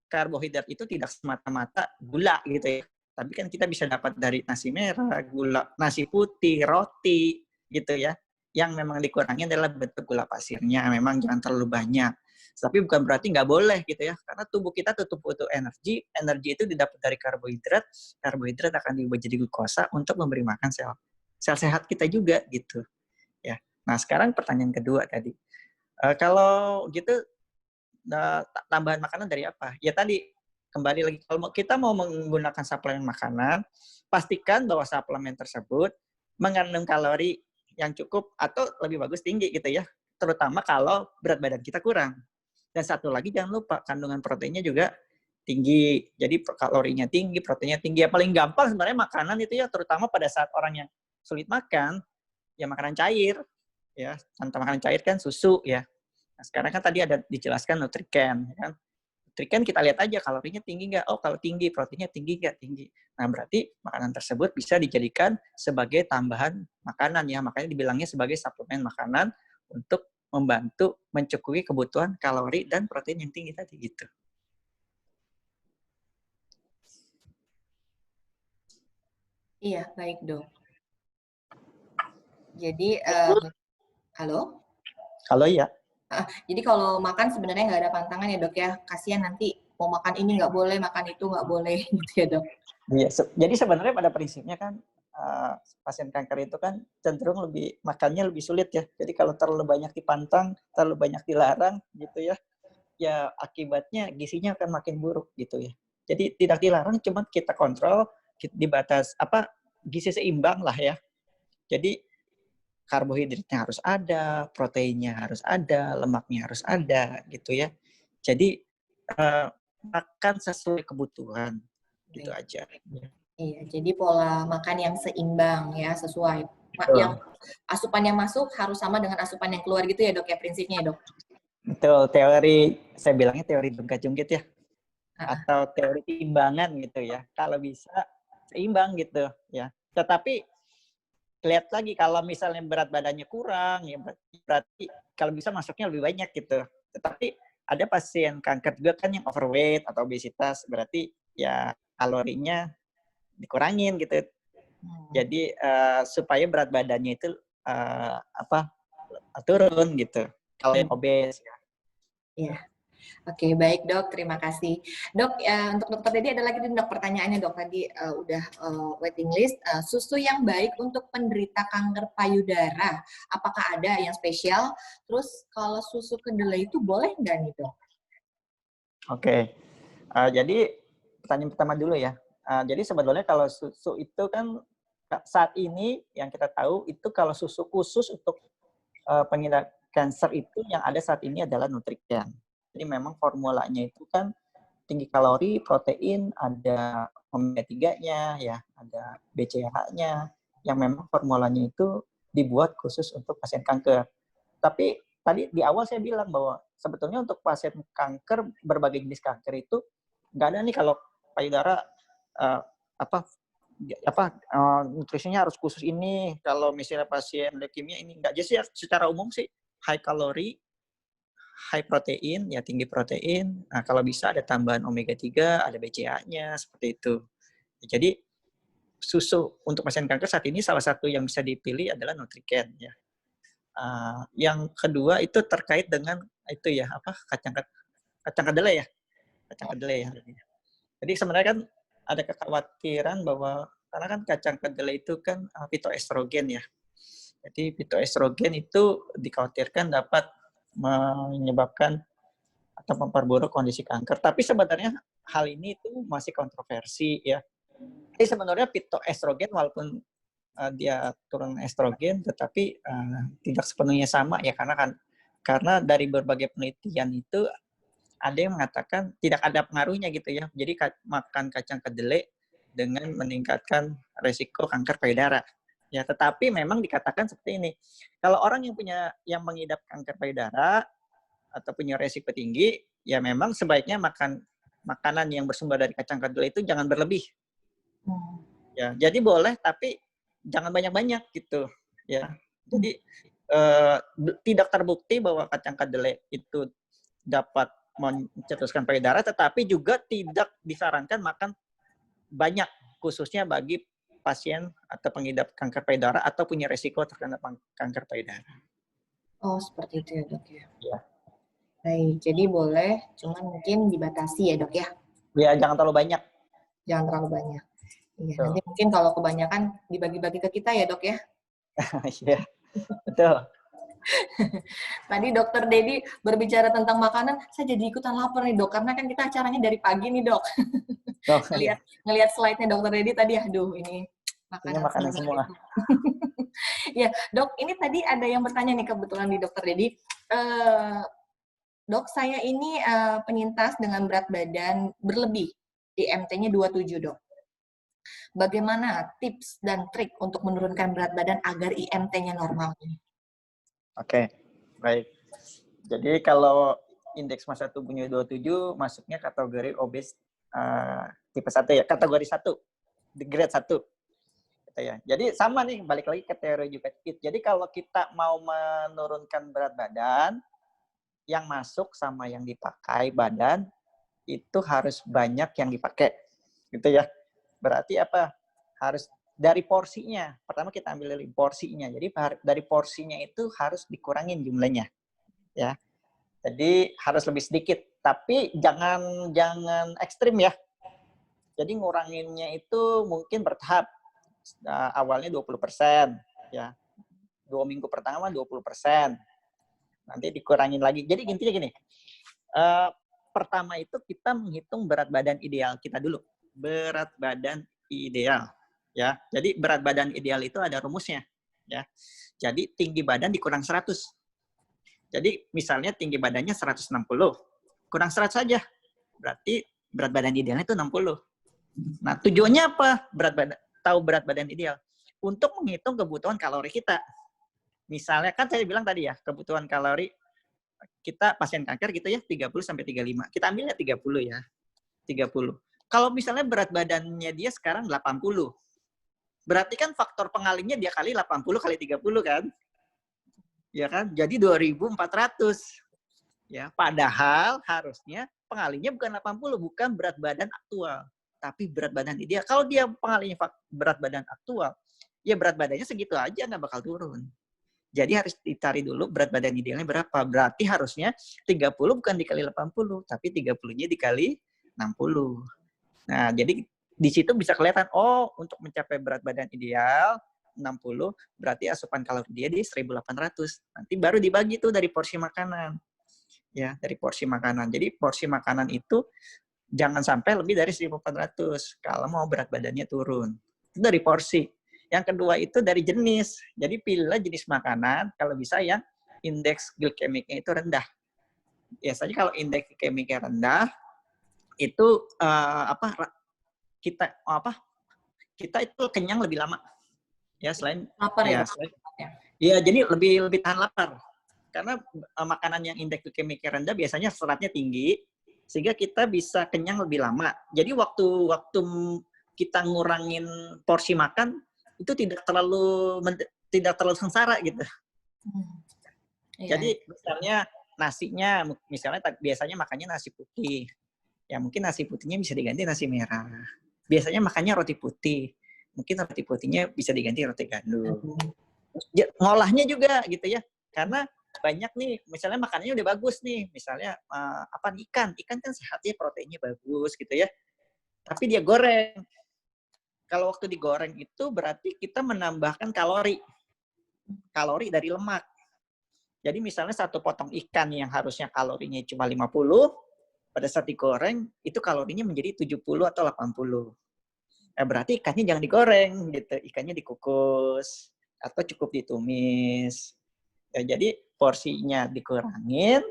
karbohidrat itu tidak semata-mata gula gitu ya. Tapi kan kita bisa dapat dari nasi merah, nasi putih, roti gitu ya. Yang memang dikurangi adalah bentuk gula pasirnya, memang jangan terlalu banyak. Tapi bukan berarti nggak boleh gitu ya, karena tubuh kita tetap butuh energi itu didapat dari karbohidrat akan diubah jadi glukosa untuk memberi makan sel sehat kita juga gitu ya. Nah sekarang pertanyaan kedua tadi, kalau gitu tambahan makanan dari apa? Ya tadi kembali lagi, kalau kita mau menggunakan suplemen makanan, pastikan bahwa suplemen tersebut mengandung kalori yang cukup atau lebih bagus tinggi gitu ya, terutama kalau berat badan kita kurang. Dan satu lagi jangan lupa kandungan proteinnya juga tinggi. Jadi kalorinya tinggi, proteinnya tinggi. Yang paling gampang sebenarnya makanan itu ya, terutama pada saat orang yang sulit makan, ya makanan cair. Ya, contoh makanan cair kan susu ya. Nah, sekarang kan tadi ada dijelaskan Nutrican, ya kan? Nutrican kita lihat aja kalorinya tinggi nggak? Oh, kalau tinggi, proteinnya tinggi nggak? Tinggi. Nah, berarti makanan tersebut bisa dijadikan sebagai tambahan makanan ya. Makanya dibilangnya sebagai suplemen makanan untuk membantu mencukupi kebutuhan kalori dan protein yang tinggi tadi gitu. Iya, baik dok. Jadi, halo? Kalau ya. Jadi kalau makan sebenarnya nggak ada pantangan ya dok ya. Kasihan nanti mau makan ini nggak boleh, makan itu nggak boleh gitu ya dok. Iya, jadi sebenarnya pada prinsipnya kan pasien kanker itu kan cenderung makannya lebih sulit ya. Jadi kalau terlalu banyak dipantang, terlalu banyak dilarang gitu ya, ya akibatnya gizinya akan makin buruk gitu ya. Jadi tidak dilarang, cuma kita kontrol di batas gizi seimbang lah ya. Jadi karbohidratnya harus ada, proteinnya harus ada, lemaknya harus ada gitu ya. Jadi makan sesuai kebutuhan gitu aja. Iya, jadi pola makan yang seimbang ya, sesuai. Yang asupan yang masuk harus sama dengan asupan yang keluar gitu ya dok ya, prinsipnya ya dok? Betul, teori, saya bilangnya teori Bengkak-Jungkit ya. Atau teori timbangan gitu ya. Kalau bisa seimbang gitu ya. Tetapi lihat lagi kalau misalnya berat badannya kurang ya berarti kalau bisa masuknya lebih banyak gitu. Tetapi ada pasien kanker juga kan yang overweight atau obesitas, berarti ya kalorinya dikurangin gitu. Jadi supaya berat badannya itu turun gitu. Kalau yang obes ya. Iya. Oke, baik dok, terima kasih. Dok, untuk dokter Dedi ada lagi dok pertanyaannya dok, tadi udah waiting list. Susu yang baik untuk penderita kanker payudara, apakah ada yang spesial? Terus kalau susu kedelai itu boleh nggak nih dok? Oke, jadi pertanyaan pertama dulu ya. Jadi sebetulnya kalau susu itu kan saat ini yang kita tahu itu kalau susu khusus untuk pengidap kanker itu yang ada saat ini adalah Nutrican. Jadi memang formulanya itu kan tinggi kalori, protein, ada omega 3-nya, ya, ada BCAA-nya, yang memang formulanya itu dibuat khusus untuk pasien kanker. Tapi tadi di awal saya bilang bahwa sebetulnya untuk pasien kanker, berbagai jenis kanker itu nggak ada nih kalau payudara nutrisinya harus khusus ini. Kalau misalnya pasien leukemia ini nggak, jadi secara umum sih high kalori, high protein, ya tinggi protein. Nah, kalau bisa ada tambahan omega 3, ada BCA-nya, seperti itu. Jadi, susu untuk pasien kanker saat ini salah satu yang bisa dipilih adalah Nutrican. Ya. Yang kedua itu terkait dengan itu ya, kacang kedelai ya. Kacang kedelai ya. Jadi sebenarnya kan ada kekhawatiran bahwa, karena kan kacang kedelai itu kan fitoestrogen ya. Jadi fitoestrogen itu dikhawatirkan dapat menyebabkan atau memperburuk kondisi kanker. Tapi sebenarnya hal ini itu masih kontroversi ya. Jadi sebenarnya fitoestrogen walaupun dia turun estrogen, tetapi tidak sepenuhnya sama ya, karena dari berbagai penelitian itu ada yang mengatakan tidak ada pengaruhnya gitu ya. Jadi makan kacang kedelai dengan meningkatkan resiko kanker payudara. Ya, tetapi memang dikatakan seperti ini. Kalau orang yang mengidap kanker payudara atau punya resiko tinggi, ya memang sebaiknya makan makanan yang bersumber dari kacang kedelai itu jangan berlebih. Ya, jadi boleh tapi jangan banyak-banyak gitu. Ya, jadi tidak terbukti bahwa kacang kedelai itu dapat mencetuskan payudara, tetapi juga tidak disarankan makan banyak, khususnya bagi pasien atau pengidap kanker payudara atau punya resiko terkena kanker payudara. Oh, seperti itu ya dok ya? Ya. Baik, jadi boleh, cuman mungkin dibatasi ya dok ya? Ya, jangan terlalu banyak. Jangan terlalu banyak. Iya, nanti mungkin kalau kebanyakan dibagi-bagi ke kita ya dok ya? Iya, betul. Tadi dokter Dedi berbicara tentang makanan, saya jadi ikutan lapar nih dok, karena kan kita acaranya dari pagi nih dok. Ngelihat slide-nya dokter Dedi tadi, aduh ini makanan semua. Ya dok, ini tadi ada yang bertanya nih kebetulan di dokter Dedi. Dok, saya ini penyintas dengan berat badan berlebih, IMT-nya 27, Dok. Bagaimana tips dan trik untuk menurunkan berat badan agar IMT-nya normal? Oke, baik. Jadi kalau indeks massa tubuhnya 27 masuknya kategori obes tipe 1 ya, kategori 1, di grade 1. Gitu ya. Jadi sama nih, balik lagi ke teori juga. Jadi kalau kita mau menurunkan berat badan, yang masuk sama yang dipakai badan itu harus banyak yang dipakai. Gitu ya. Berarti apa? Harus dari porsinya. Pertama kita ambil dari porsinya. Jadi dari porsinya itu harus dikurangin jumlahnya. Ya. Jadi harus lebih sedikit, tapi jangan ekstrim ya. Jadi nguranginnya itu mungkin bertahap. Awalnya 20%, ya. 2 minggu pertama 20%. Nanti dikurangin lagi. Jadi intinya gini. Pertama itu kita menghitung berat badan ideal kita dulu. Berat badan ideal, ya. Jadi berat badan ideal itu ada rumusnya, ya. Jadi tinggi badan dikurang 100. Jadi misalnya tinggi badannya 160, kurang 100 saja. Berarti berat badan idealnya itu 60. Nah, tujuannya apa? Tahu berat badan ideal. Untuk menghitung kebutuhan kalori kita. Misalnya kan saya bilang tadi ya, kebutuhan kalori kita pasien kanker gitu ya, 30 sampai 35. Kita ambilnya 30 ya. 30. Kalau misalnya berat badannya dia sekarang 80. Berarti kan faktor pengalihnya dia kali 80 kali 30 kan? Ya kan? Jadi 2.400. Ya, padahal harusnya pengalihnya bukan 80, bukan berat badan aktual, tapi berat badan ideal. Kalau dia pengalihnya berat badan aktual, ya berat badannya segitu aja nggak bakal turun. Jadi harus dicari dulu berat badan idealnya berapa. Berarti harusnya 30 bukan dikali 80, tapi 30-nya dikali 60. Nah, jadi di situ bisa kelihatan, oh untuk mencapai berat badan ideal 60, berarti asupan kalori dia di 1.800. Nanti baru dibagi tuh dari porsi makanan. Ya, dari porsi makanan. Jadi porsi makanan itu jangan sampai lebih dari 1.400 kalau mau berat badannya turun. Itu dari porsi. Yang kedua itu dari jenis. Jadi pilihlah jenis makanan kalau bisa yang indeks glikemiknya itu rendah. Biasanya kalau indeks glikemiknya rendah itu kita itu kenyang lebih lama. Ya selain Lapar ya, ya jadi lebih tahan lapar. Karena makanan yang indeks glikemiknya rendah biasanya seratnya tinggi sehingga kita bisa kenyang lebih lama. Jadi waktu kita ngurangin porsi makan itu tidak terlalu sengsara gitu. Jadi misalnya nasinya, misalnya biasanya makannya nasi putih. Ya mungkin nasi putihnya bisa diganti nasi merah. Biasanya makannya roti putih. Mungkin roti putihnya bisa diganti roti gandum. Ngolahnya juga gitu ya. Karena banyak nih, misalnya makanannya udah bagus nih. Misalnya ikan. Ikan kan sehat ya, proteinnya bagus gitu ya. Tapi dia goreng. Kalau waktu digoreng itu berarti kita menambahkan kalori dari lemak. Jadi misalnya satu potong ikan yang harusnya kalorinya cuma 50, pada saat digoreng itu kalorinya menjadi 70 atau 80. Berarti ikannya jangan digoreng gitu, ikannya dikukus atau cukup ditumis. Ya, jadi porsinya dikurangin,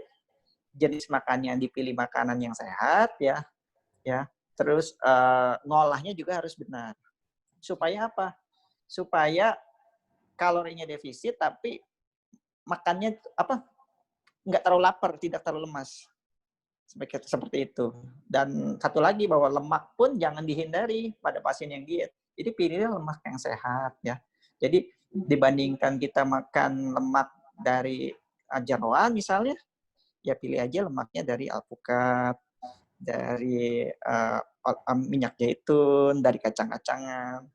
jenis makannya dipilih makanan yang sehat ya. Terus ngolahnya juga harus benar. Supaya apa? Supaya kalorinya defisit tapi makannya nggak terlalu lapar, tidak terlalu lemas. Seperti itu. Dan satu lagi bahwa lemak pun jangan dihindari pada pasien yang diet. Jadi pilihlah lemak yang sehat ya. Jadi dibandingkan kita makan lemak dari jeroan misalnya, ya pilih aja lemaknya dari alpukat, dari minyak zaitun, dari kacang-kacangan.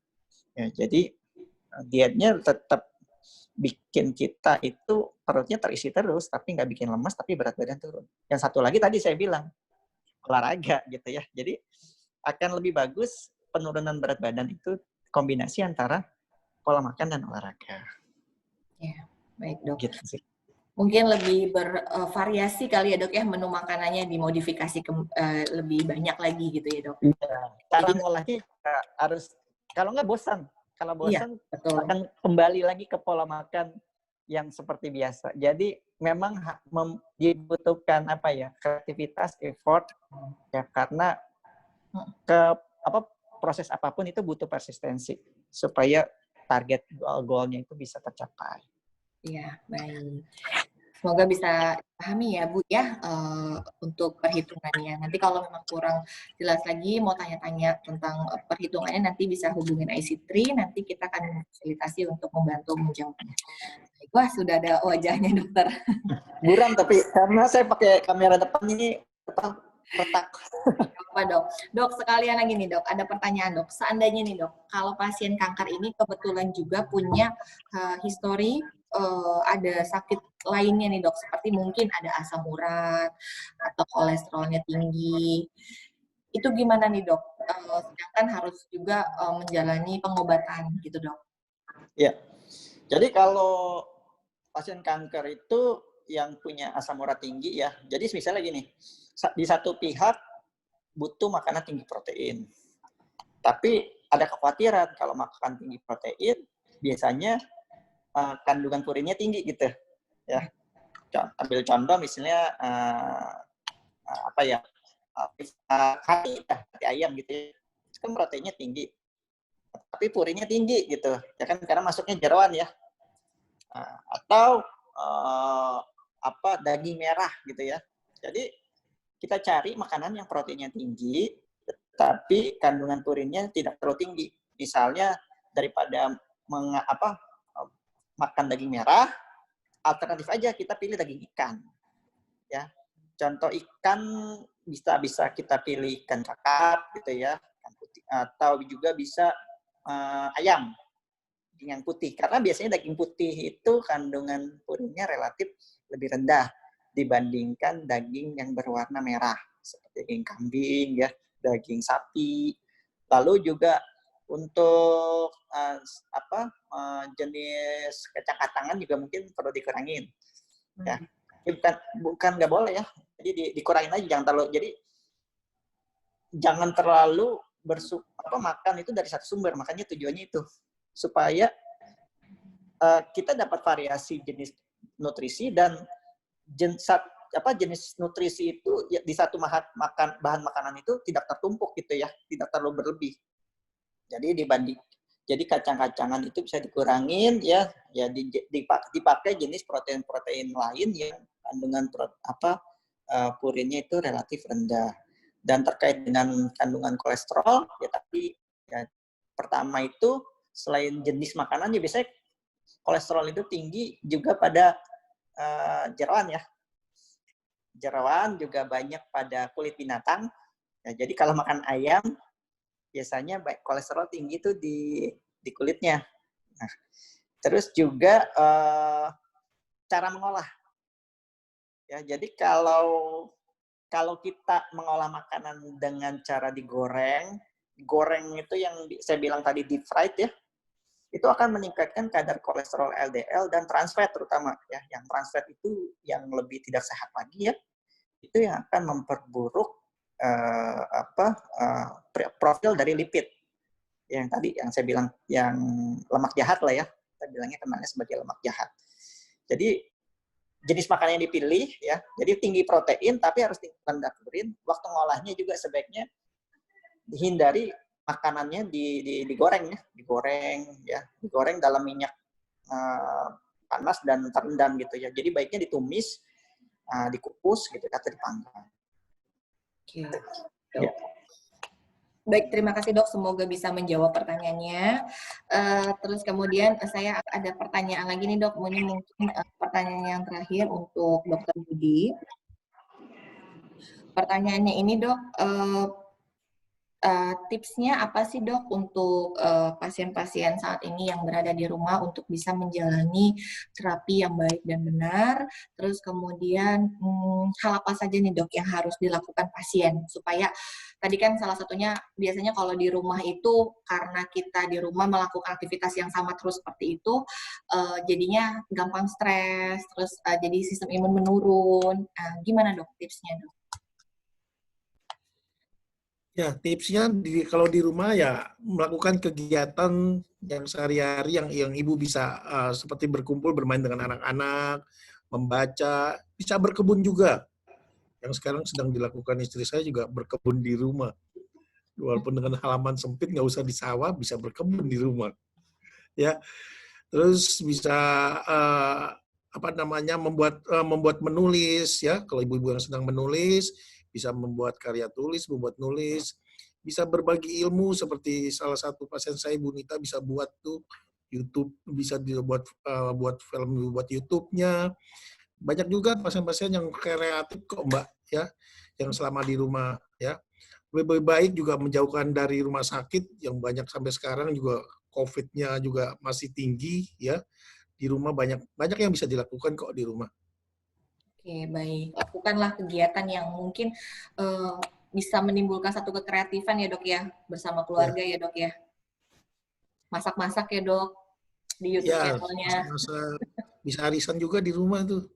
Ya, jadi dietnya tetap bikin kita itu perutnya terisi terus, tapi nggak bikin lemas, tapi berat badan turun. Yang satu lagi tadi saya bilang, olahraga gitu ya. Jadi akan lebih bagus penurunan berat badan itu kombinasi antara pola makan dan olahraga. Ya, baik dok. Gitu sih. Mungkin lebih bervariasi kali ya dok ya, menu makanannya dimodifikasi lebih banyak lagi gitu ya dok. Iya, cara ngolahnya harus, kalau nggak bosan. Kalau bosan betul. akan kembali lagi ke pola makan yang seperti biasa. Jadi memang dibutuhkan apa ya, kreativitas, effort ya, karena apa proses apapun itu butuh persistensi supaya target goalnya itu bisa tercapai. Iya, baik. Semoga bisa pahami ya Bu ya untuk perhitungannya. Nanti kalau memang kurang jelas lagi mau tanya-tanya tentang perhitungannya nanti bisa hubungin IC3, nanti kita akan fasilitasi untuk membantu menjawabnya. Wah, sudah ada wajahnya dokter. Buram tapi karena saya pakai kamera depan ini retak. Apa dok? Dok, sekalian lagi nih dok, ada pertanyaan dok. Seandainya nih dok, kalau pasien kanker ini kebetulan juga punya histori ada sakit lainnya nih dok, seperti mungkin ada asam urat atau kolesterolnya tinggi, itu gimana nih dok? Sedangkan harus juga menjalani pengobatan gitu dok. Ya, jadi kalau pasien kanker itu yang punya asam urat tinggi ya, jadi misalnya gini, di satu pihak butuh makanan tinggi protein, tapi ada kekhawatiran kalau makan tinggi protein biasanya kandungan purinnya tinggi gitu ya. Ambil contoh misalnya apa ya, hati ayam gitu ya, kan proteinnya tinggi tapi purinnya tinggi gitu ya kan, karena masuknya jeroan ya. Atau apa, daging merah gitu ya. Jadi kita cari makanan yang proteinnya tinggi tapi kandungan purinnya tidak terlalu tinggi. Misalnya daripada makan daging merah, alternatif aja kita pilih daging ikan. Ya. Contoh ikan bisa kita pilih ikan kakap gitu ya, ikan putih, atau juga bisa ayam yang putih. Karena biasanya daging putih itu kandungan purinnya relatif lebih rendah dibandingkan daging yang berwarna merah seperti daging kambing ya, daging sapi. Lalu juga untuk jenis kacang-kacangan juga mungkin perlu dikurangin. Ya, bukan nggak boleh ya. Jadi dikurangin aja, jangan terlalu. Jadi jangan terlalu makan itu dari satu sumber. Makanya tujuannya itu supaya kita dapat variasi jenis nutrisi dan jenis nutrisi itu di satu bahan makanan itu tidak tertumpuk gitu ya, tidak terlalu berlebih. Jadi kacang-kacangan itu bisa dikurangin ya dipakai jenis protein lain yang kandungan purinnya itu relatif rendah. Dan terkait dengan kandungan kolesterol ya, tapi ya, pertama itu selain jenis makanan ya biasanya kolesterol itu tinggi juga pada jeroan ya. Jeroan juga banyak pada kulit binatang. Ya, jadi kalau makan ayam biasanya kolesterol tinggi itu di kulitnya. Nah, terus juga cara mengolah. Ya, jadi kalau kita mengolah makanan dengan cara digoreng itu yang saya bilang tadi deep fried ya, itu akan meningkatkan kadar kolesterol LDL dan trans fat terutama ya. Yang trans fat itu yang lebih tidak sehat lagi ya. Itu yang akan memperburuk profil dari lipid yang tadi yang saya bilang yang lemak jahat lah ya, kita bilangnya kenalnya sebagai lemak jahat. Jadi jenis makanan yang dipilih ya, jadi tinggi protein tapi harus rendah purin. Waktu ngolahnya juga sebaiknya dihindari makanannya digoreng ya, digoreng dalam minyak panas dan terendam gitu ya. Jadi baiknya ditumis, dikukus gitu atau dipanggang. Oke. Ya. Baik, terima kasih dok. Semoga bisa menjawab pertanyaannya. Terus kemudian saya ada pertanyaan lagi nih dok. Ini mungkin pertanyaan yang terakhir untuk Dokter Budi. Pertanyaannya ini dok, tipsnya apa sih dok untuk pasien-pasien saat ini yang berada di rumah untuk bisa menjalani terapi yang baik dan benar, terus kemudian hal apa saja nih dok yang harus dilakukan pasien supaya tadi kan salah satunya biasanya kalau di rumah itu karena kita di rumah melakukan aktivitas yang sama terus seperti itu jadinya gampang stres, terus jadi sistem imun menurun. Gimana dok tipsnya dok? Ya, tipsnya kalau di rumah ya melakukan kegiatan yang sehari-hari yang ibu bisa seperti berkumpul bermain dengan anak-anak, membaca, bisa berkebun juga. Yang sekarang sedang dilakukan istri saya juga berkebun di rumah. Walaupun dengan halaman sempit, nggak usah di sawah, bisa berkebun di rumah. Ya, terus bisa apa namanya membuat menulis ya. Kalau ibu-ibu yang sedang menulis, bisa membuat karya tulis, membuat nulis, bisa berbagi ilmu seperti salah satu pasien saya Bu Nita bisa buat tuh YouTube, bisa dibuat buat film buat YouTube-nya. Banyak juga pasien-pasien yang kreatif kok Mbak ya, yang selama di rumah ya. Lebih baik juga menjauhkan dari rumah sakit yang banyak sampai sekarang juga COVID-nya juga masih tinggi ya. Di rumah banyak yang bisa dilakukan kok di rumah. Oke, baik. Lakukanlah kegiatan yang mungkin bisa menimbulkan satu kekreatifan ya dok ya, bersama keluarga ya dok ya. Masak-masak ya dok, di YouTube Ya, channelnya. masa bisa arisan juga di rumah tuh.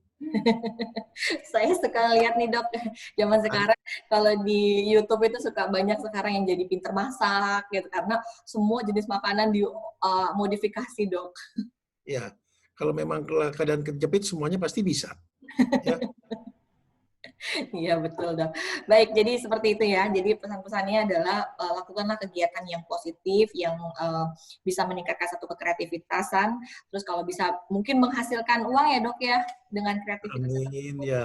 Saya suka lihat nih dok, zaman sekarang kalau di YouTube itu suka banyak sekarang yang jadi pinter masak gitu, karena semua jenis makanan dimodifikasi dok. Ya, kalau memang keadaan kejepit semuanya pasti bisa. Ya. Iya betul dok. Baik, jadi seperti itu ya. Jadi pesan-pesannya adalah lakukanlah kegiatan yang positif, yang bisa meningkatkan satu kekreativitasan. Terus kalau bisa mungkin menghasilkan uang ya dok ya dengan kreativitas Amin tersebut. ya.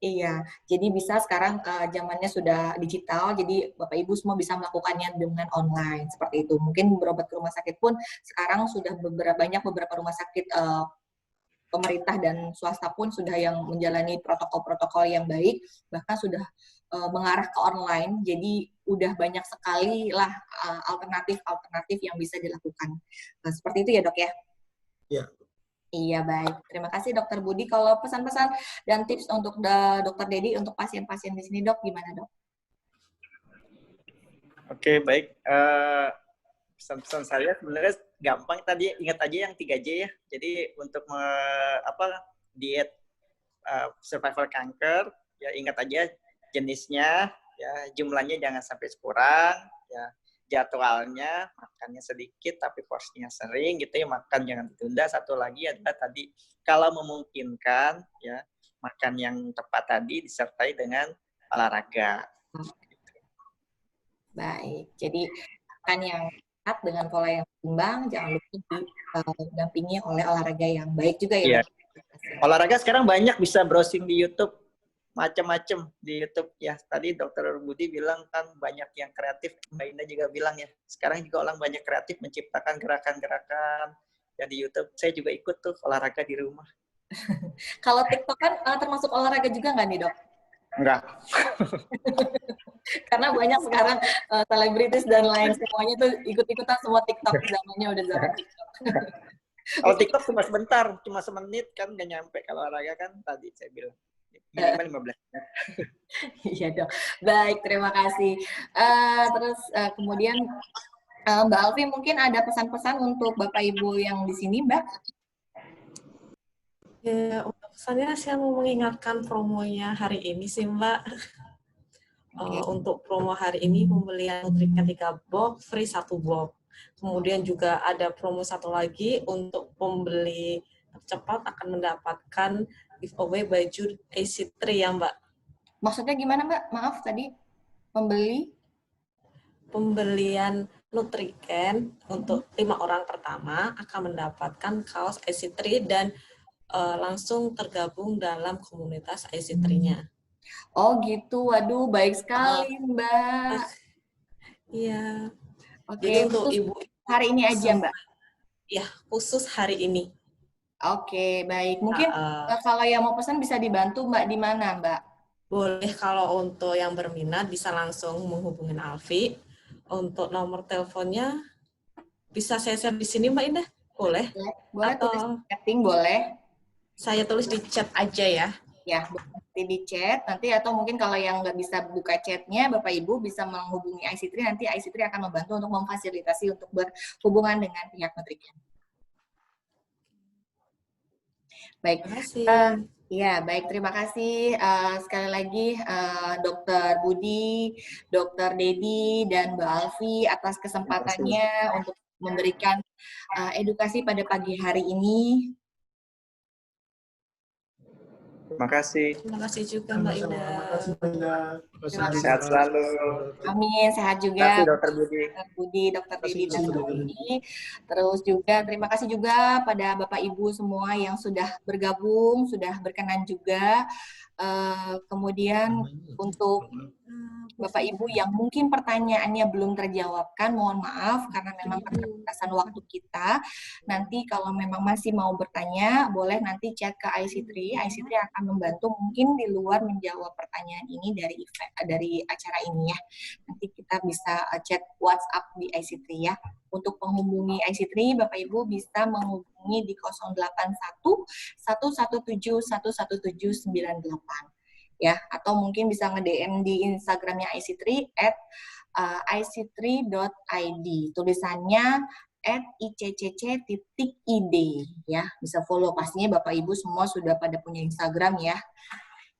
Iya, jadi bisa sekarang zamannya sudah digital, jadi Bapak Ibu semua bisa melakukannya dengan online seperti itu. Mungkin berobat ke rumah sakit pun sekarang sudah banyak beberapa rumah sakit pemerintah dan swasta pun sudah yang menjalani protokol-protokol yang baik, bahkan sudah mengarah ke online. Jadi udah banyak sekali lah alternatif-alternatif yang bisa dilakukan. Nah, seperti itu ya dok ya? Ya. Iya, baik. Terima kasih Dokter Budi. Kalau pesan-pesan dan tips untuk Dokter Dedi untuk pasien-pasien di sini, Dok, gimana, Dok? Oke, baik. Pesan-pesan saya sebenarnya gampang tadi, ingat aja yang 3J ya. Jadi untuk diet survival kanker, ya ingat aja jenisnya, ya jumlahnya jangan sampai kurang, ya jadwalnya makannya sedikit tapi porsinya sering gitu ya, makan jangan ditunda. Satu lagi adalah tadi kalau memungkinkan ya makan yang tepat tadi disertai dengan olahraga. Baik, jadi makan yang tepat dengan pola yang seimbang, jangan lupa didampingi oleh olahraga yang baik juga ya. Iya. Olahraga sekarang banyak, bisa browsing di YouTube macam-macam di YouTube ya. Tadi Dokter Budi bilang kan banyak yang kreatif, Mbak Indah juga bilang ya. Sekarang juga orang banyak kreatif menciptakan gerakan-gerakan ya di YouTube. Saya juga ikut tuh olahraga di rumah. Kalau TikTok kan termasuk olahraga juga nggak nih dok? Enggak. Karena banyak sekarang selebritis dan lain semuanya tuh ikut-ikutan semua TikTok, zamannya udah zaman TikTok. Kalau TikTok cuma sebentar, cuma semenit kan nggak nyampe. Kalau olahraga kan tadi saya bilang minimal 15 menit. Iya dok. Baik, terima kasih. Terus kemudian Mbak Alfi mungkin ada pesan-pesan untuk Bapak Ibu yang di sini, Mbak? Ya, untuk pesannya saya mau mengingatkan promonya hari ini sih Mbak. Okay. Untuk promo hari ini pembelian Nutrican 3 box, free 1 box. Kemudian juga ada promo satu lagi untuk pembeli tercepat akan mendapatkan giveaway baju AC3 ya Mbak. Maksudnya gimana Mbak? Maaf tadi pembelian Nutrican untuk 5 orang pertama akan mendapatkan kaos AC3 dan langsung tergabung dalam komunitas AC3-nya. Oh gitu, waduh baik sekali Mbak. Iya. Oke, jadi untuk ibu hari ini aja Mbak? Ya, khusus hari ini. Oke, baik. Mungkin kalau yang mau pesan bisa dibantu Mbak di mana Mbak? Boleh, kalau untuk yang berminat bisa langsung menghubungi Alfi. Untuk nomor teleponnya bisa saya share di sini Mbak Indah? Boleh? Boleh tulis di chatting, boleh. Saya tulis di chat aja ya. Ya, nanti di chat, nanti atau mungkin kalau yang nggak bisa buka chatnya, Bapak Ibu bisa menghubungi IC3, nanti IC3 akan membantu untuk memfasilitasi untuk berhubungan dengan pihak Nutrican. Baik, Ya, baik. Terima kasih sekali lagi Dr. Budi, Dr. Dedi, dan Mbak Alfi atas kesempatannya untuk memberikan edukasi pada pagi hari ini. Terima kasih. Terima kasih juga Mbak Ida. Terima kasih. Sehat selalu. Amin, sehat Terima juga. kasih Dr. Budi. Dr. Budi, Dr. Dedi, dan Mbak Alfi. Terus juga terima kasih juga pada Bapak Ibu semua yang sudah bergabung, sudah berkenan juga. Kemudian untuk Bapak Ibu yang mungkin pertanyaannya belum terjawabkan, mohon maaf karena memang keterbatasan waktu kita. Nanti kalau memang masih mau bertanya, boleh nanti chat ke IC3. IC3 akan membantu mungkin di luar menjawab pertanyaan ini dari acara ini ya. Nanti kita bisa chat WhatsApp di IC3 ya. Untuk menghubungi IC3, Bapak Ibu bisa menghubungi di 081 117 11798. Ya, atau mungkin bisa nge-DM di Instagramnya IC3 @ic3.id. Tulisannya @iccc.id ya. Bisa follow, pastinya Bapak Ibu semua sudah pada punya Instagram ya.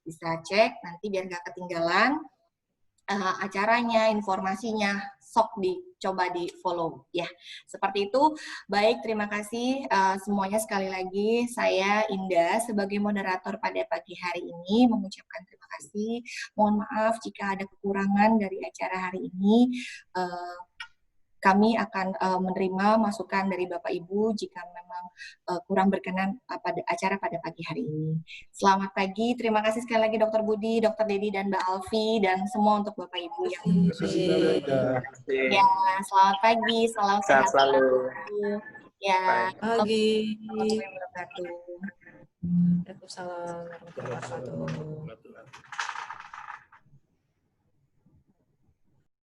Bisa cek nanti biar nggak ketinggalan acaranya, informasinya, sok dicoba di follow ya. Seperti itu. Baik, terima kasih semuanya sekali lagi. Saya Indah sebagai moderator pada pagi hari ini mengucapkan terima kasih. Mohon maaf jika ada kekurangan dari acara hari ini. Kami akan menerima masukan dari Bapak Ibu jika memang kurang berkenan pada acara pada pagi hari ini. Selamat pagi, terima kasih sekali lagi Dr. Budi, Dr. Dedi, dan Mbak Alfi, dan semua untuk Bapak Ibu yang Terima kasih. ya, selamat pagi, salam Sehat sehat selalu. ya. Pagi. Assalamualaikum warahmatullahi wabarakatuh. Waalaikumsalam warahmatullahi wabarakatuh.